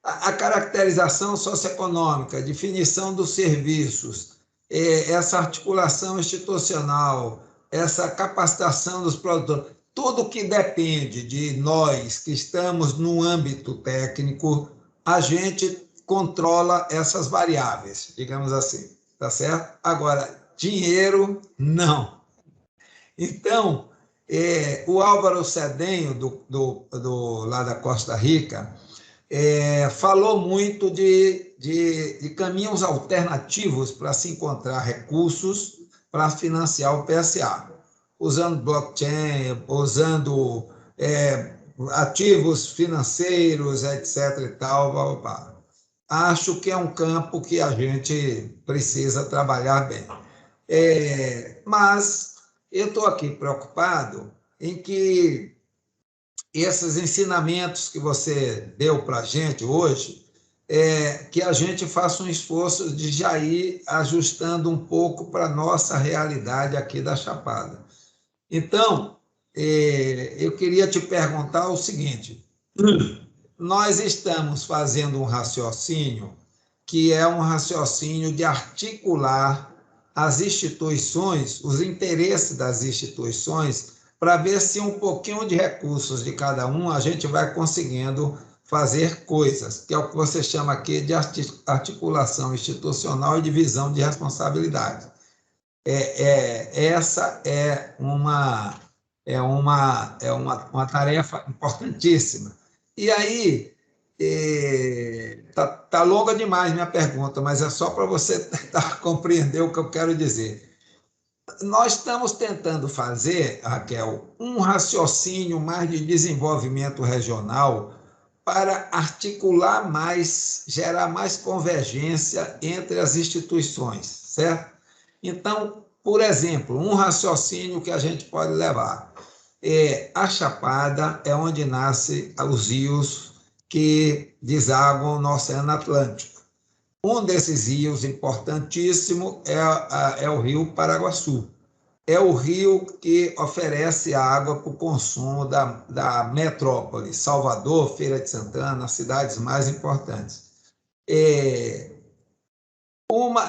a caracterização socioeconômica, definição dos serviços, essa articulação institucional, essa capacitação dos produtores, tudo que depende de nós que estamos no âmbito técnico, a gente controla essas variáveis, digamos assim, tá certo? Agora, dinheiro, não. Então, o Álvaro Cedenho, lá da Costa Rica, falou muito de caminhos alternativos para se encontrar recursos para financiar o PSA, usando blockchain, usando ativos financeiros, etc. e tal, blá, blá, blá. Acho que é um campo que a gente precisa trabalhar bem. Mas eu estou aqui preocupado em que esses ensinamentos que você deu para a gente hoje, que a gente faça um esforço de já ir ajustando um pouco para a nossa realidade aqui da Chapada. Então, eu queria te perguntar o seguinte: nós estamos fazendo um raciocínio que é um raciocínio de articular as instituições, os interesses das instituições, para ver se um pouquinho de recursos de cada um a gente vai conseguindo fazer coisas, que é o que você chama aqui de articulação institucional e divisão de responsabilidade. Essa é uma tarefa importantíssima. E aí, tá longa demais minha pergunta, mas é só para você tentar compreender o que eu quero dizer. Nós estamos tentando fazer, Raquel, um raciocínio mais de desenvolvimento regional para articular mais, gerar mais convergência entre as instituições, certo? Então, por exemplo, um raciocínio que a gente pode levar a Chapada é onde nascem os rios que desaguam no Oceano Atlântico. Um desses rios importantíssimo é o Rio Paraguaçu. É o rio que oferece água para o consumo da metrópole, Salvador, Feira de Santana, as cidades mais importantes.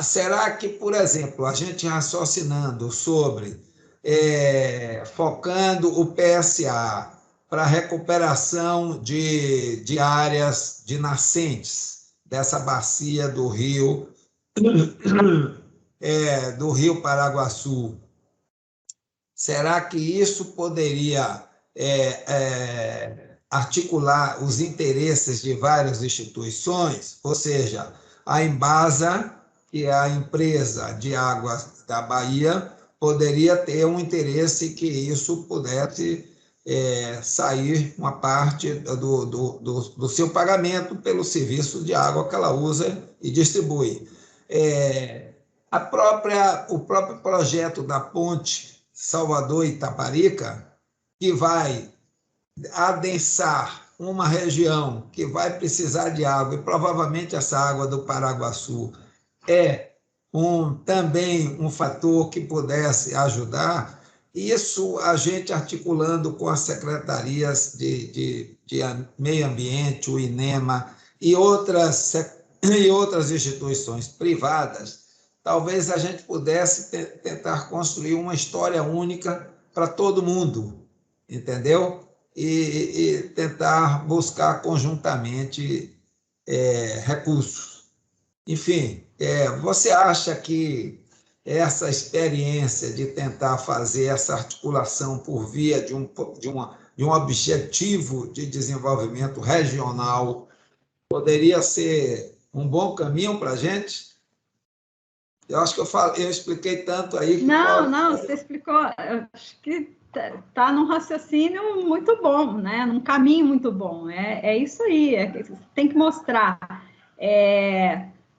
Será que, por exemplo, a gente raciocinando sobre, focando o PSA para recuperação de áreas de nascentes dessa bacia do Rio Paraguaçu, será que isso poderia articular os interesses de várias instituições? Ou seja, a Embasa, que é a empresa de águas da Bahia, poderia ter um interesse que isso pudesse sair uma parte do seu pagamento pelo serviço de água que ela usa e distribui. O próprio projeto da ponte Salvador-Itaparica, que vai adensar uma região que vai precisar de água, e provavelmente essa água do Paraguaçu é também um fator que pudesse ajudar. Isso a gente articulando com as secretarias de meio ambiente, o INEMA e outras instituições privadas, talvez a gente pudesse tentar construir uma história única para todo mundo, entendeu? E tentar buscar conjuntamente recursos. Enfim, você acha que essa experiência de tentar fazer essa articulação por via de um objetivo de desenvolvimento regional poderia ser um bom caminho para a gente? Eu acho que eu expliquei tanto aí. Não, você explicou. Eu acho que está num raciocínio muito bom, né? Num caminho muito bom. É isso aí. Tem que mostrar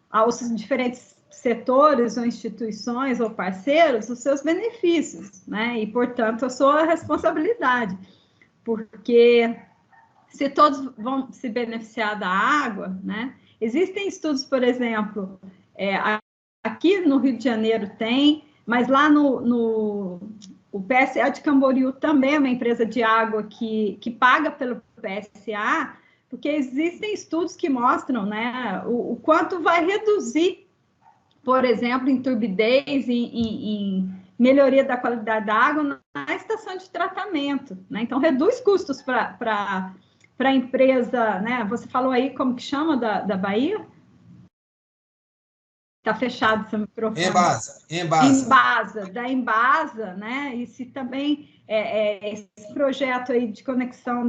aos diferentes setores ou instituições ou parceiros os seus benefícios, né? E, portanto, a sua responsabilidade. Porque se todos vão se beneficiar da água, né? Existem estudos, por exemplo, aqui no Rio de Janeiro tem, mas lá o PSA de Camboriú também é uma empresa de água que paga pelo PSA, porque existem estudos que mostram, né, o quanto vai reduzir, por exemplo, em turbidez, em melhoria da qualidade da água na estação de tratamento, né? Então, reduz custos para a empresa, né? Você falou aí como que chama da Bahia? Está fechado seu microfone. Da Embasa, né? E se também esse projeto aí de conexão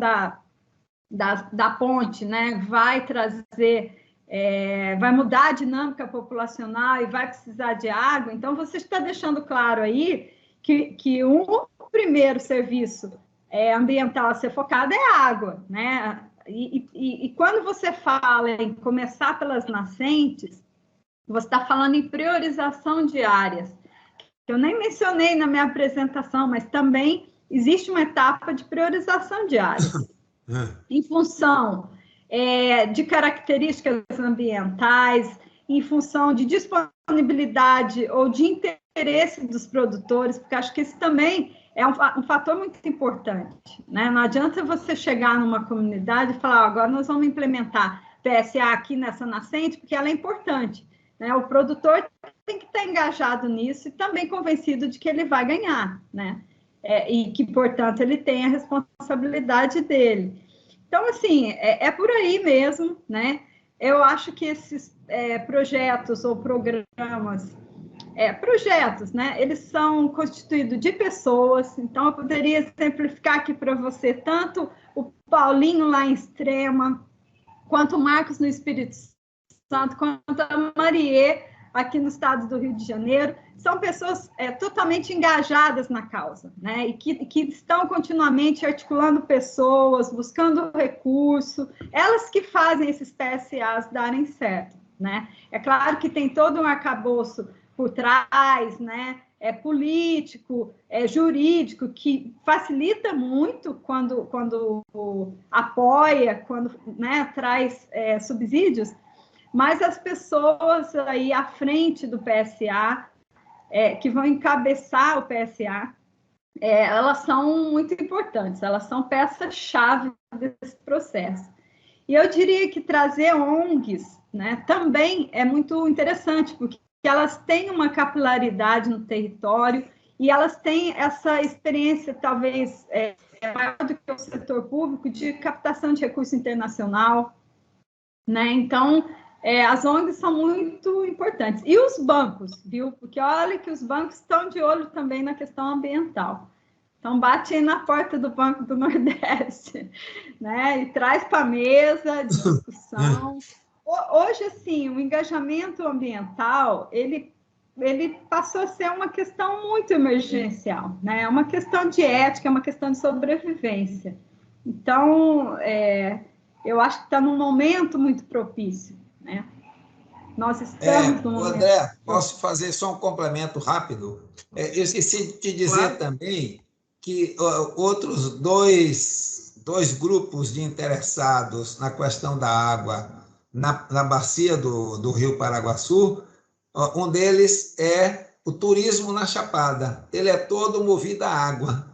da ponte, né, vai trazer, vai mudar a dinâmica populacional e vai precisar de água. Então, você está deixando claro aí que o primeiro serviço ambiental a ser focado é a água, né? E quando você fala em começar pelas nascentes, você está falando em priorização de áreas. Eu nem mencionei na minha apresentação, mas também existe uma etapa de priorização de áreas, em função de características ambientais, em função de disponibilidade ou de interesse dos produtores, porque acho que esse também é um fator muito importante, né? Não adianta você chegar numa comunidade e falar, agora nós vamos implementar PSA aqui nessa nascente, porque ela é importante, né? O produtor tem que estar engajado nisso e também convencido de que ele vai ganhar, né? E que, portanto, ele tem a responsabilidade dele. Então, assim, é por aí mesmo, né? Eu acho que esses projetos ou programas, projetos, né? Eles são constituídos de pessoas, então eu poderia exemplificar aqui para você tanto o Paulinho lá em Extrema, quanto o Marcos no Espírito Santo, quanto a Marie aqui no estado do Rio de Janeiro. São pessoas totalmente engajadas na causa, né? E que estão continuamente articulando pessoas, buscando recurso, elas que fazem esses PSAs darem certo, né? É claro que tem todo um arcabouço por trás, né? Político, jurídico, que facilita muito quando apoia, quando, né, traz subsídios, mas as pessoas aí à frente do PSA, que vão encabeçar o PSA, elas são muito importantes, elas são peça-chave desse processo. E eu diria que trazer ONGs, né, também é muito interessante, porque elas têm uma capilaridade no território e elas têm essa experiência, talvez, maior do que o setor público, de captação de recurso internacional, né? Então, as ONGs são muito importantes. E os bancos, viu? Porque olha que os bancos estão de olho também na questão ambiental. Então, bate aí na porta do Banco do Nordeste, né? E traz para a mesa de discussão. Hoje, assim, o engajamento ambiental, ele passou a ser uma questão muito emergencial, né? É uma questão de ética, é uma questão de sobrevivência. Então, eu acho que está num momento muito propício, né? Nós estamos no momento... André, posso fazer só um complemento rápido? Eu esqueci de te dizer também que outros dois grupos de interessados na questão da água na bacia do Rio Paraguaçu, um deles é o turismo na Chapada. Ele é todo movido a água,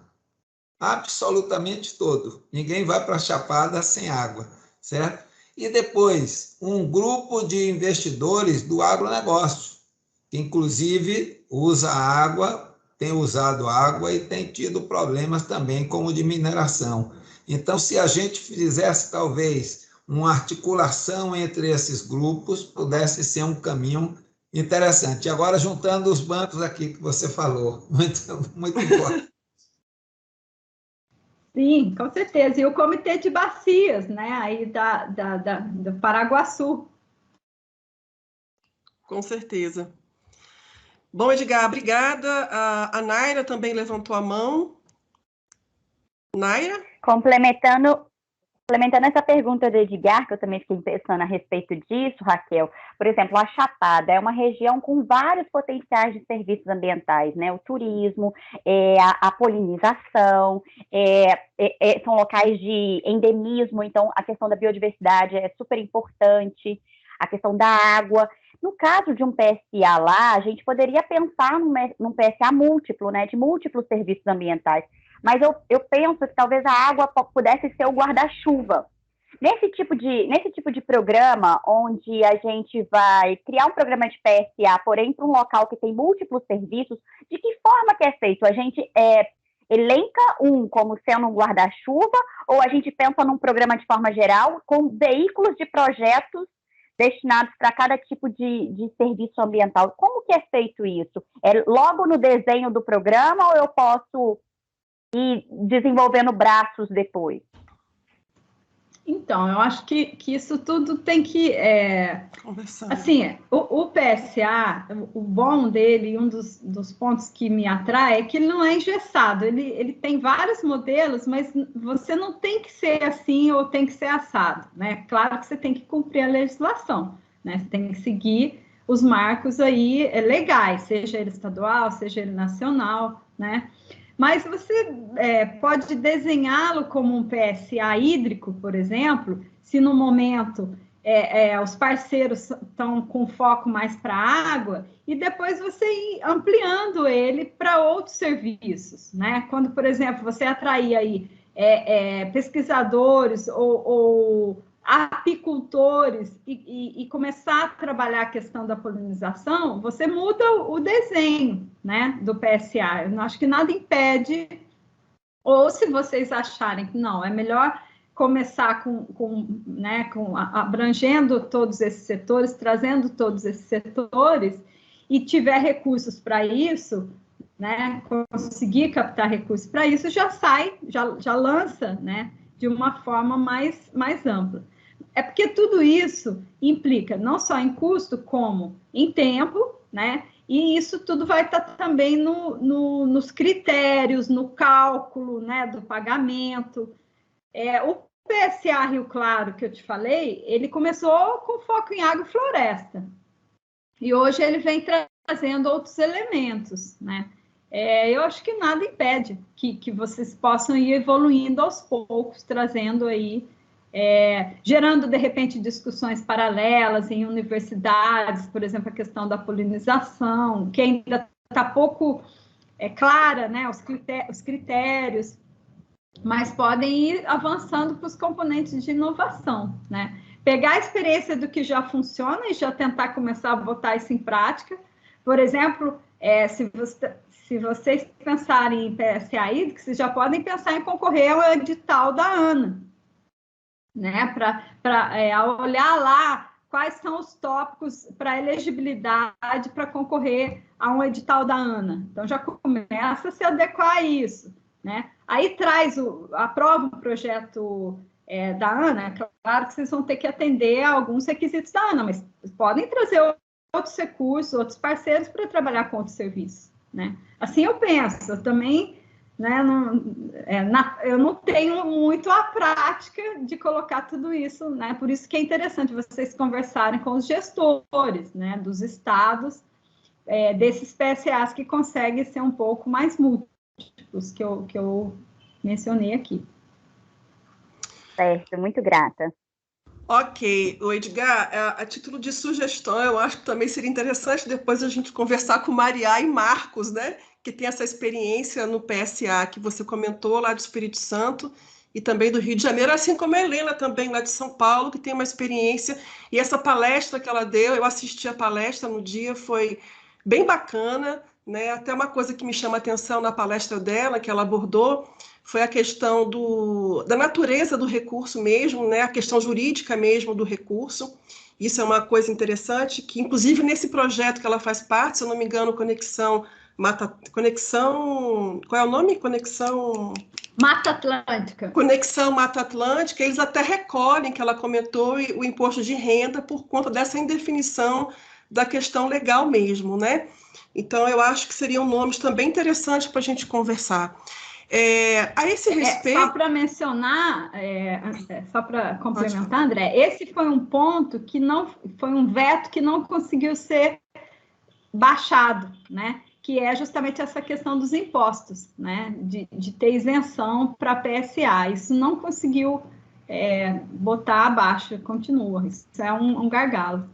absolutamente todo. Ninguém vai para a Chapada sem água, certo? E depois, um grupo de investidores do agronegócio, que inclusive usa água, tem usado água e tem tido problemas também, como de mineração. Então, se a gente fizesse, talvez, uma articulação entre esses grupos, pudesse ser um caminho interessante. E agora, juntando os bancos aqui que você falou, muito importante. Sim, com certeza. E o Comitê de Bacias, né, aí do Paraguaçu. Com certeza. Bom, Edgar, obrigada. A Naira também levantou a mão. Naira? Complementando essa pergunta do Edgar, que eu também fiquei pensando a respeito disso, Raquel, por exemplo, a Chapada é uma região com vários potenciais de serviços ambientais, né? O turismo, a polinização, são locais de endemismo, então a questão da biodiversidade é super importante, a questão da água. No caso de um PSA lá, a gente poderia pensar num PSA múltiplo, né? De múltiplos serviços ambientais. Mas eu penso que talvez a água pudesse ser o guarda-chuva. Nesse tipo de programa, onde a gente vai criar um programa de PSA, porém para um local que tem múltiplos serviços, de que forma que é feito? A gente elenca como sendo um guarda-chuva, ou a gente pensa num programa de forma geral, com veículos de projetos destinados para cada tipo de serviço ambiental? Como que é feito isso? É logo no desenho do programa, ou eu posso ir desenvolvendo braços depois? Então, eu acho que isso tudo tem que... assim, o PSA, o bom dele, e um dos pontos que me atrai, é que ele não é engessado. Ele tem vários modelos, mas você não tem que ser assim ou tem que ser assado, né? Claro que você tem que cumprir a legislação, né? Você tem que seguir os marcos aí legais, seja ele estadual, seja ele nacional, né? Mas você pode desenhá-lo como um PSA hídrico, por exemplo, se no momento os parceiros estão com foco mais para a água, e depois você ir ampliando ele para outros serviços, né? Quando, por exemplo, você atrair aí pesquisadores ou apicultores e começar a trabalhar a questão da polinização, você muda o desenho, né, do PSA. Eu acho que nada impede, ou se vocês acharem que não, é melhor começar abrangendo todos esses setores, trazendo todos esses setores, e tiver recursos para isso, né, conseguir captar recursos para isso, já lança, né, de uma forma mais ampla. É porque tudo isso implica não só em custo, como em tempo, né? E isso tudo vai estar também nos critérios, no cálculo, né, do pagamento. O PSA Rio Claro, que eu te falei, ele começou com foco em água e floresta. E hoje ele vem trazendo outros elementos, né? Eu acho que nada impede que vocês possam ir evoluindo aos poucos, trazendo aí, gerando, de repente, discussões paralelas em universidades, por exemplo, a questão da polinização, que ainda está pouco clara, né, os critérios, mas podem ir avançando para os componentes de inovação, né? Pegar a experiência do que já funciona e já tentar começar a botar isso em prática. Por exemplo, se vocês pensarem em PSA hídrico, vocês já podem pensar em concorrer ao edital da ANA, né? Para olhar lá quais são os tópicos para elegibilidade para concorrer a um edital da ANA. Então, já começa a se adequar a isso, né? Aí aprova um projeto da ANA, claro que vocês vão ter que atender a alguns requisitos da ANA, mas podem trazer outros recursos, outros parceiros para trabalhar com outros serviços, né? Assim eu penso, eu também... Né, eu não tenho muito a prática de colocar tudo isso, né? Por isso que é interessante vocês conversarem com os gestores, né, dos estados, desses PSAs que conseguem ser um pouco mais múltiplos, que eu mencionei aqui. Certo, muito grata. Ok, o Edgar, a título de sugestão, eu acho que também seria interessante depois a gente conversar com Mariá e Marcos, né? Que tem essa experiência no PSA que você comentou lá do Espírito Santo e também do Rio de Janeiro, assim como a Helena também lá de São Paulo, que tem uma experiência. E essa palestra que ela deu, eu assisti a palestra no dia, foi bem bacana, né? Até uma coisa que me chama a atenção na palestra dela, que ela abordou, foi a questão da natureza do recurso mesmo, né? A questão jurídica mesmo do recurso. Isso é uma coisa interessante, que inclusive nesse projeto que ela faz parte, se eu não me engano, Conexão, qual é o nome? Conexão... Mata Atlântica. Conexão Mata Atlântica, eles até recolhem, que ela comentou, o imposto de renda por conta dessa indefinição da questão legal mesmo, né? Então, eu acho que seriam nomes também interessantes para a gente conversar. A esse respeito... Só para mencionar, só para complementar, André, esse foi um ponto que não... Foi um veto que não conseguiu ser baixado, né? Que é justamente essa questão dos impostos, né? De ter isenção para PSA. Isso não conseguiu botar abaixo, continua. Isso é um gargalo.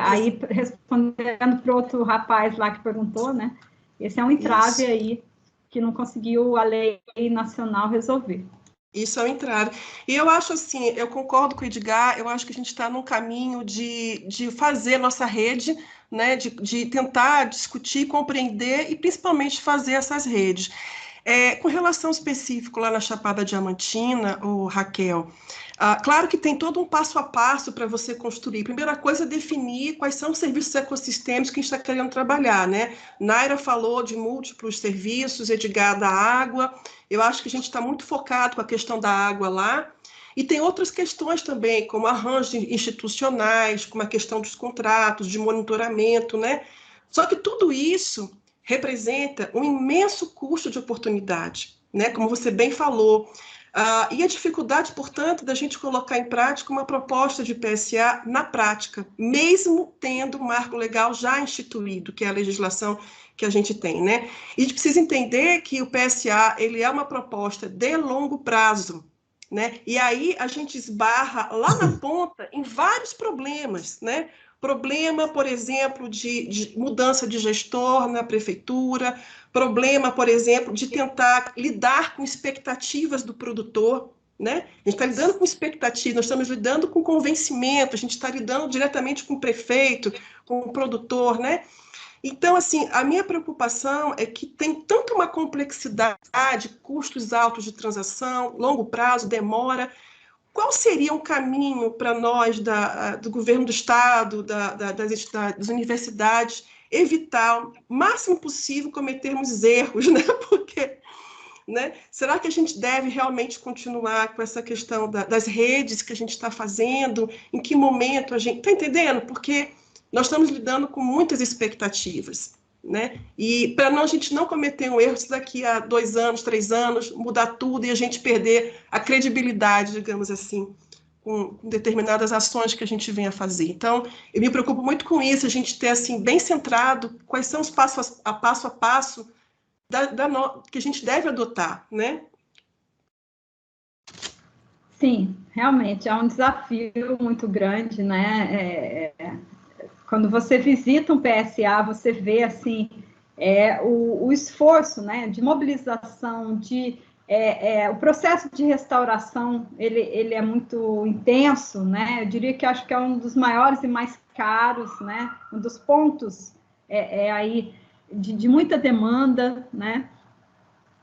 Aí, respondendo para o outro rapaz lá que perguntou, né? Esse é um entrave aí que não conseguiu a lei nacional resolver. Isso é um entrave. E eu acho assim, eu concordo com o Edgar, eu acho que a gente está num caminho de fazer nossa rede, né, de tentar discutir, compreender e principalmente fazer essas redes. Com relação específico lá na Chapada Diamantina, Raquel, claro que tem todo um passo a passo para você construir. Primeira coisa é definir quais são os serviços ecossistêmicos que a gente está querendo trabalhar, né? Naira falou de múltiplos serviços, Edgar da água. Eu acho que a gente está muito focado com a questão da água lá. E tem outras questões também, como arranjos institucionais, como a questão dos contratos, de monitoramento, né? Só que tudo isso representa um imenso custo de oportunidade, né? Como você bem falou. E a dificuldade, portanto, da gente colocar em prática uma proposta de PSA na prática, mesmo tendo um marco legal já instituído, que é a legislação que a gente tem, né? E a gente precisa entender que o PSA, ele é uma proposta de longo prazo, né? E aí a gente esbarra lá na ponta em vários problemas, né? Problema, por exemplo, de mudança de gestor na prefeitura, problema, por exemplo, de tentar lidar com expectativas do produtor, né? A gente está lidando com expectativas, nós estamos lidando com convencimento, a gente está lidando diretamente com o prefeito, com o produtor, né? Então, assim, a minha preocupação é que tem tanto uma complexidade, custos altos de transação, longo prazo, demora. Qual seria um caminho para nós, do governo do Estado, das universidades, evitar o máximo possível cometermos erros, né? Porque, né? Será que a gente deve realmente continuar com essa questão das redes que a gente está fazendo? Em que momento a gente... Está entendendo? Porque nós estamos lidando com muitas expectativas, né? E para a gente não cometer um erro, se daqui a 2 anos, 3 anos, mudar tudo e a gente perder a credibilidade, digamos assim, com determinadas ações que a gente vem a fazer. Então, eu me preocupo muito com isso, a gente ter assim, bem centrado quais são os passo a passo que a gente deve adotar, né? Sim, realmente, é um desafio muito grande, né? Quando você visita um PSA, você vê, assim, o esforço, né, de mobilização, o processo de restauração, ele é muito intenso, né? Eu diria que acho que é um dos maiores e mais caros, né? Um dos pontos aí de muita demanda, né?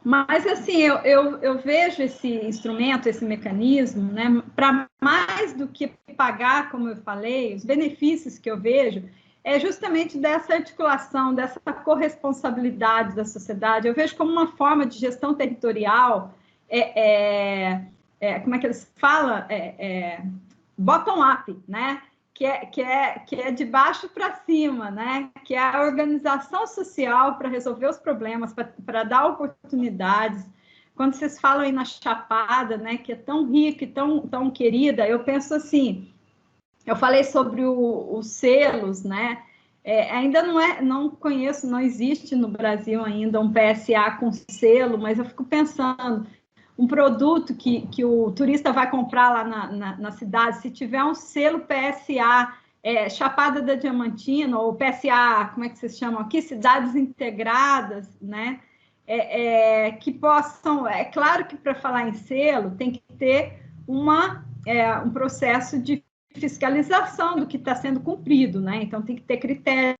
Mas, assim, eu vejo esse instrumento, esse mecanismo, né, para mais do que pagar, como eu falei, os benefícios que eu vejo é justamente dessa articulação, dessa corresponsabilidade da sociedade. Eu vejo como uma forma de gestão territorial, como é que eles falam? Bottom-up, né? Que é de baixo para cima, né? Que é a organização social para resolver os problemas, para dar oportunidades. Quando vocês falam aí na Chapada, né? Que é tão rica e tão querida, eu penso assim, eu falei sobre os selos, né? Ainda não conheço, não existe no Brasil ainda um PSA com selo, mas eu fico pensando, um produto que o turista vai comprar lá na cidade, se tiver um selo PSA, Chapada da Diamantina, ou PSA, como é que vocês chamam aqui? Cidades integradas, né? Que possam... É claro que para falar em selo, tem que ter um processo de fiscalização do que está sendo cumprido, né? Então, tem que ter critérios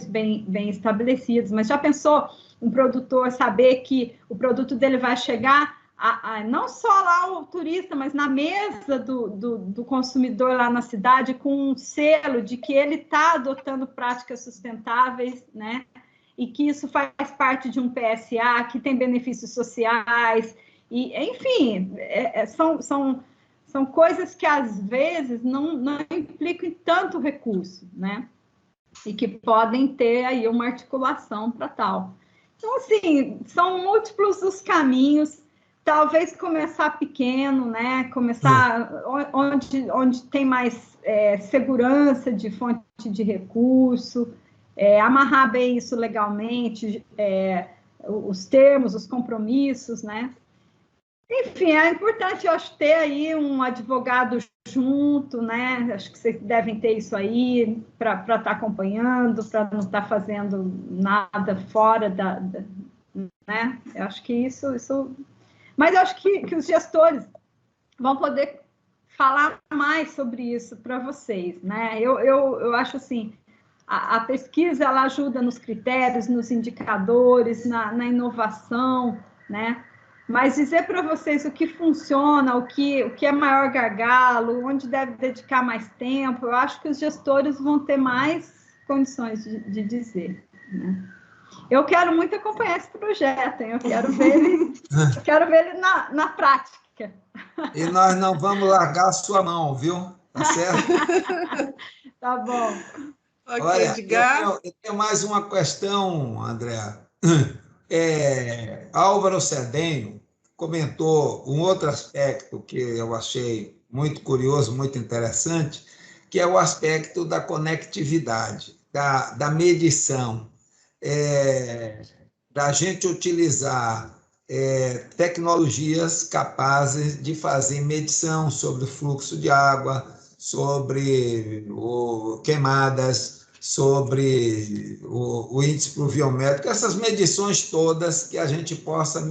bem estabelecidos. Mas já pensou um produtor saber que o produto dele vai chegar não só lá o turista, mas na mesa do consumidor lá na cidade, com um selo de que ele está adotando práticas sustentáveis, né? E que isso faz parte de um PSA, que tem benefícios sociais, e, enfim, são coisas que, às vezes, não implicam em tanto recurso, né? E que podem ter aí uma articulação para tal. Então, assim, são múltiplos os caminhos. Talvez começar pequeno, né? Começar onde tem mais segurança de fonte de recurso, amarrar bem isso legalmente, os termos, os compromissos, né? Enfim, é importante, eu acho, ter aí um advogado junto, né? Acho que vocês devem ter isso aí para estar acompanhando, para não estar fazendo nada fora né? Eu acho que isso... Mas eu acho que os gestores vão poder falar mais sobre isso para vocês, né? Eu acho assim, a pesquisa, ela ajuda nos critérios, nos indicadores, na inovação, né? Mas dizer para vocês o que funciona, o que é maior gargalo, onde deve dedicar mais tempo, eu acho que os gestores vão ter mais condições de dizer, né? Eu quero muito acompanhar esse projeto, hein? Eu quero ver ele na prática. E nós não vamos largar a sua mão, viu? Tá certo? Tá bom. Ok, Olha, Edgar. eu tenho mais uma questão, André. Álvaro Cedenho comentou um outro aspecto que eu achei muito curioso, muito interessante, que é o aspecto da conectividade, da medição, da gente utilizar tecnologias capazes de fazer medição sobre o fluxo de água, sobre queimadas, sobre o índice pluviométrico, essas medições todas que a gente possa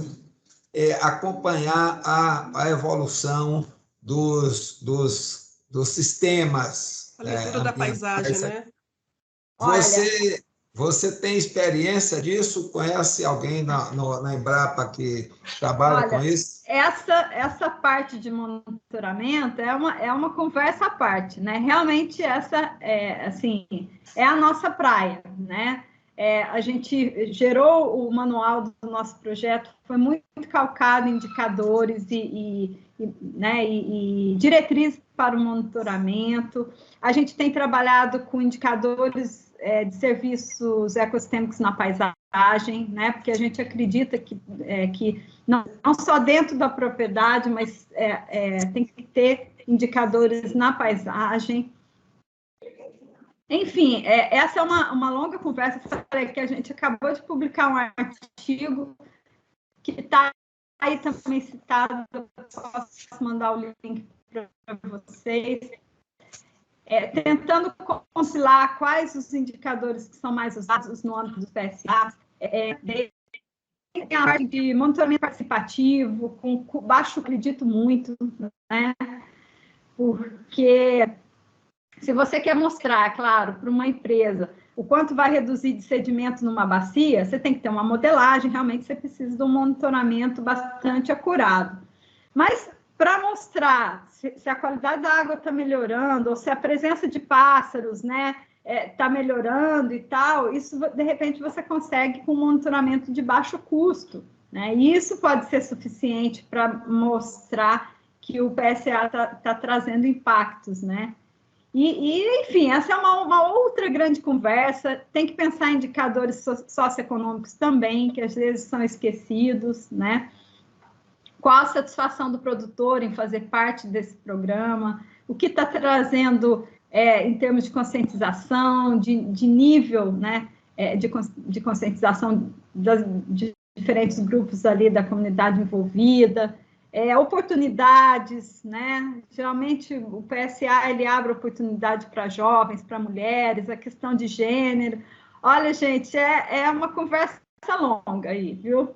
acompanhar a evolução dos sistemas A leitura da paisagem, né? Você tem experiência disso? Conhece alguém na Embrapa que trabalha com isso? Essa parte de monitoramento é uma conversa à parte, né? Realmente essa é a nossa praia, né? A gente gerou o manual do nosso projeto, foi muito calcado em indicadores e diretrizes para o monitoramento. A gente tem trabalhado com indicadores de serviços ecossistêmicos na paisagem, né? Porque a gente acredita que não só dentro da propriedade, mas tem que ter indicadores na paisagem. Enfim, essa é uma longa conversa que a gente acabou de publicar um artigo que está aí também citado, eu posso mandar o link para vocês, tentando compilar quais os indicadores que são mais usados no âmbito do PSA, tem a parte de monitoramento participativo, com baixo, acredito muito, né? Porque se você quer mostrar, claro, para uma empresa o quanto vai reduzir de sedimento numa bacia, você tem que ter uma modelagem, realmente você precisa de um monitoramento bastante acurado. Mas para mostrar se a qualidade da água está melhorando, ou se a presença de pássaros, né, está melhorando e tal, isso, de repente, você consegue com um monitoramento de baixo custo, né? E isso pode ser suficiente para mostrar que o PSA está trazendo impactos, né? Enfim, essa é uma outra grande conversa. Tem que pensar em indicadores socioeconômicos também, que às vezes são esquecidos, né? Qual a satisfação do produtor em fazer parte desse programa? O que está trazendo em termos de conscientização, de nível, né? De conscientização de diferentes grupos ali da comunidade envolvida. Oportunidades, né? Geralmente o PSA ele abre oportunidade para jovens, para mulheres, a questão de gênero. Olha, gente, é uma conversa longa aí, viu?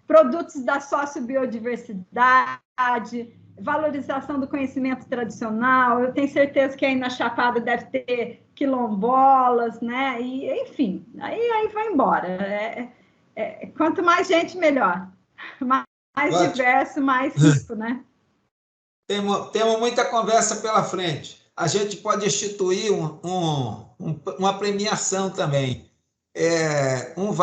Produtos da sociobiodiversidade, valorização do conhecimento tradicional. Eu tenho certeza que aí na Chapada deve ter quilombolas, né? E, enfim, aí vai embora. Quanto mais gente, melhor. Mais diverso, mais rico, né? Temos muita conversa pela frente. A gente pode instituir uma premiação também. Um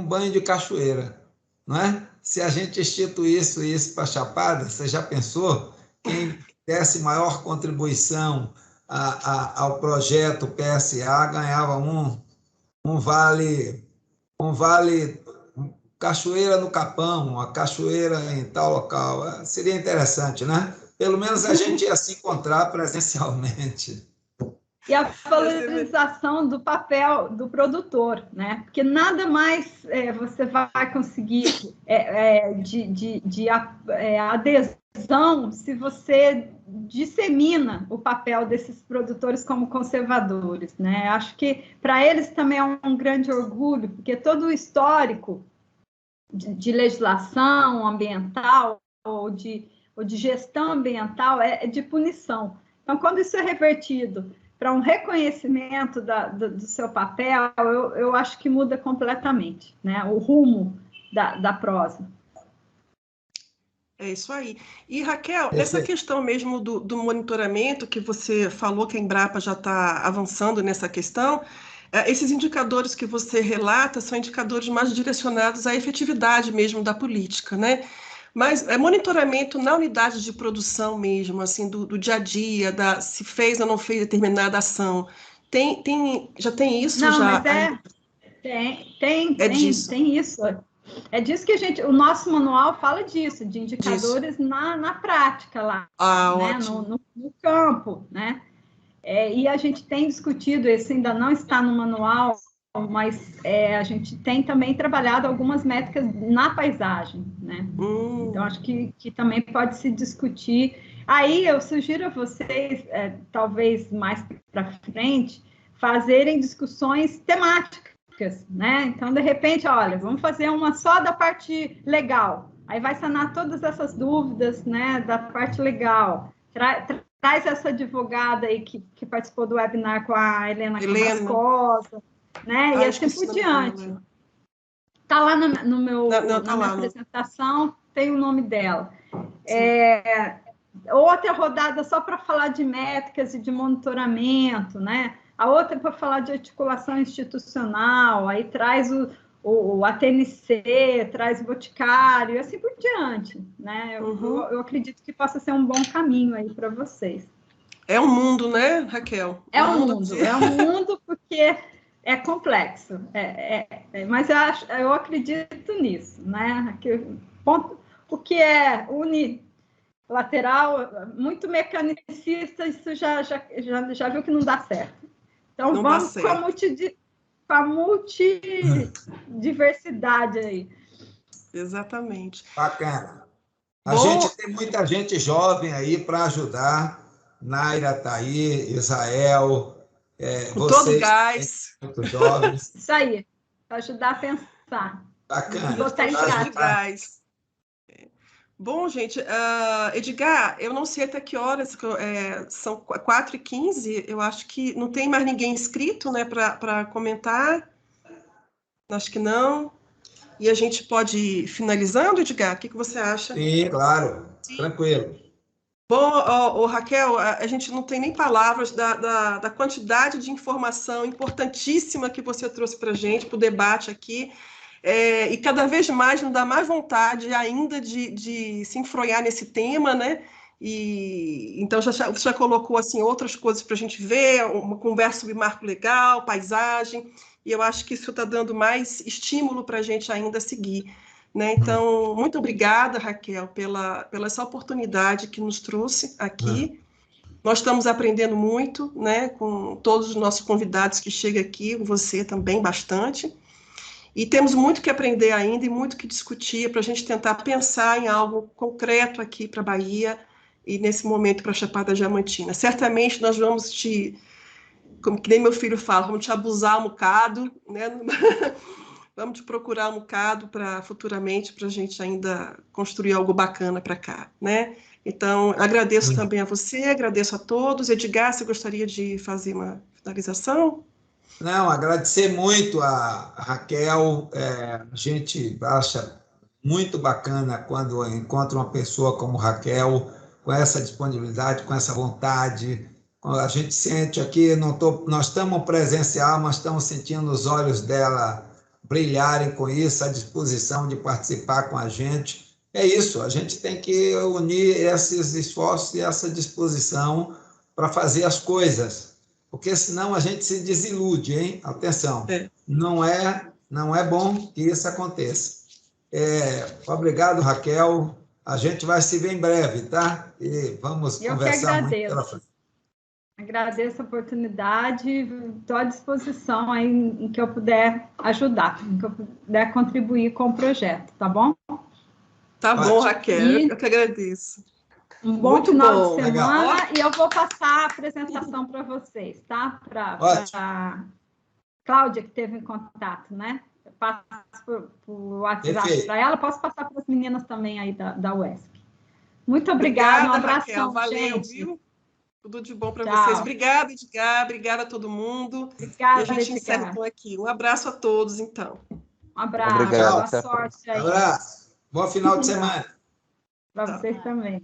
banho de cachoeira, não é? Se a gente instituísse isso para a Chapada, você já pensou? Quem desse maior contribuição ao projeto PSA ganhava um vale cachoeira no Capão, uma cachoeira em tal local. Seria interessante, né? Pelo menos a gente ia se encontrar presencialmente. E a valorização do papel do produtor, né? Porque nada mais você vai conseguir de adesão se você dissemina o papel desses produtores como conservadores, né? Acho que para eles também é um grande orgulho, porque todo o histórico de legislação ambiental ou de gestão ambiental é de punição. Então, quando isso é revertido para um reconhecimento do seu papel, eu acho que muda completamente, né? O rumo da prosa. É isso aí. E, Raquel, essa questão mesmo do monitoramento, que você falou que a Embrapa já está avançando nessa questão, esses indicadores que você relata são indicadores mais direcionados à efetividade mesmo da política, né? Mas é monitoramento na unidade de produção mesmo, assim, do dia a dia, se fez ou não fez determinada ação. Já tem isso? Não, já? mas disso. Tem isso. É disso que o nosso manual fala disso, de indicadores na prática lá, né? No campo, né? E a gente tem discutido, esse ainda não está no manual, mas a gente tem também trabalhado algumas métricas na paisagem, né? Então, acho que também pode se discutir. Aí, eu sugiro a vocês, talvez mais para frente, fazerem discussões temáticas, né? Então, de repente, olha, vamos fazer uma só da parte legal. Aí vai sanar todas essas dúvidas, né, da parte legal. Traz essa advogada aí que participou do webinar com a Helena Carrascosa, né? E assim por diante. Está lá na minha apresentação, tem o nome dela. Outra rodada só para falar de métricas e de monitoramento, né? A outra para falar de articulação institucional, aí traz o ATNC, traz o Boticário, e assim por diante, né? Eu acredito que possa ser um bom caminho aí para vocês. É um mundo, né, Raquel? É um mundo porque é complexo, mas eu acredito nisso, né? O que é unilateral, muito mecanicista, isso já viu que não dá certo. Então, não vamos com a multidiversidade aí. Exatamente. Bacana. A gente tem muita gente jovem aí para ajudar. Naira está aí, Israel, com todo gás. Muito jovens. Isso aí, para ajudar a pensar. Bacana. Botar em de gás. Bom, gente, Edgar, eu não sei até que horas, são 4h15, eu acho que não tem mais ninguém inscrito, né, para comentar. Acho que não. E a gente pode ir finalizando, Edgar? O que você acha? Sim, claro. Sim. Tranquilo. Bom, Raquel, a gente não tem nem palavras da quantidade de informação importantíssima que você trouxe para a gente, para o debate aqui. E cada vez mais nos dá mais vontade ainda de se enfronhar nesse tema, né? Então, você já colocou assim, outras coisas para a gente ver, uma conversa sobre marco legal, paisagem, e eu acho que isso está dando mais estímulo para a gente ainda seguir. Né? Então, muito obrigada, Raquel, pela essa oportunidade que nos trouxe aqui. Nós estamos aprendendo muito, né, com todos os nossos convidados que chegam aqui, com você também bastante. E temos muito que aprender ainda e muito que discutir para a gente tentar pensar em algo concreto aqui para a Bahia e, nesse momento, para a Chapada Diamantina. Certamente nós vamos como que nem meu filho fala, vamos te abusar um bocado, né? Vamos te procurar um bocado futuramente para a gente ainda construir algo bacana para cá, né? Então, agradeço também a você, agradeço a todos. Edgar, você gostaria de fazer uma finalização? Não, agradecer muito a Raquel. A gente acha muito bacana quando encontra uma pessoa como Raquel, com essa disponibilidade, com essa vontade. A gente sente aqui, nós estamos presencial, mas estamos sentindo os olhos dela brilharem com isso, a disposição de participar com a gente. É isso, a gente tem que unir esses esforços e essa disposição para fazer as coisas, porque senão a gente se desilude, hein? Atenção, não é bom que isso aconteça. Obrigado, Raquel, a gente vai se ver em breve, tá? E vamos conversar muito pela frente. Agradeço a oportunidade, estou à disposição aí em que eu puder ajudar, em que eu puder contribuir com o projeto, tá bom? Tá bom, Raquel, eu que agradeço. Um bom final de semana. Legal. E eu vou passar a apresentação para vocês, tá? Para a Cláudia, que esteve em contato, né? Eu passo por WhatsApp para ela, posso passar para as meninas também aí da UESC. Muito obrigada, um abração, Raquel, valeu, gente. Viu? Tudo de bom para vocês. Obrigada, Edgar. Obrigada a todo mundo. Obrigada, e a gente encerra então aqui. Um abraço a todos, então. Um abraço. Obrigado. Boa sorte aí. Um abraço. Bom final de semana. Para vocês também.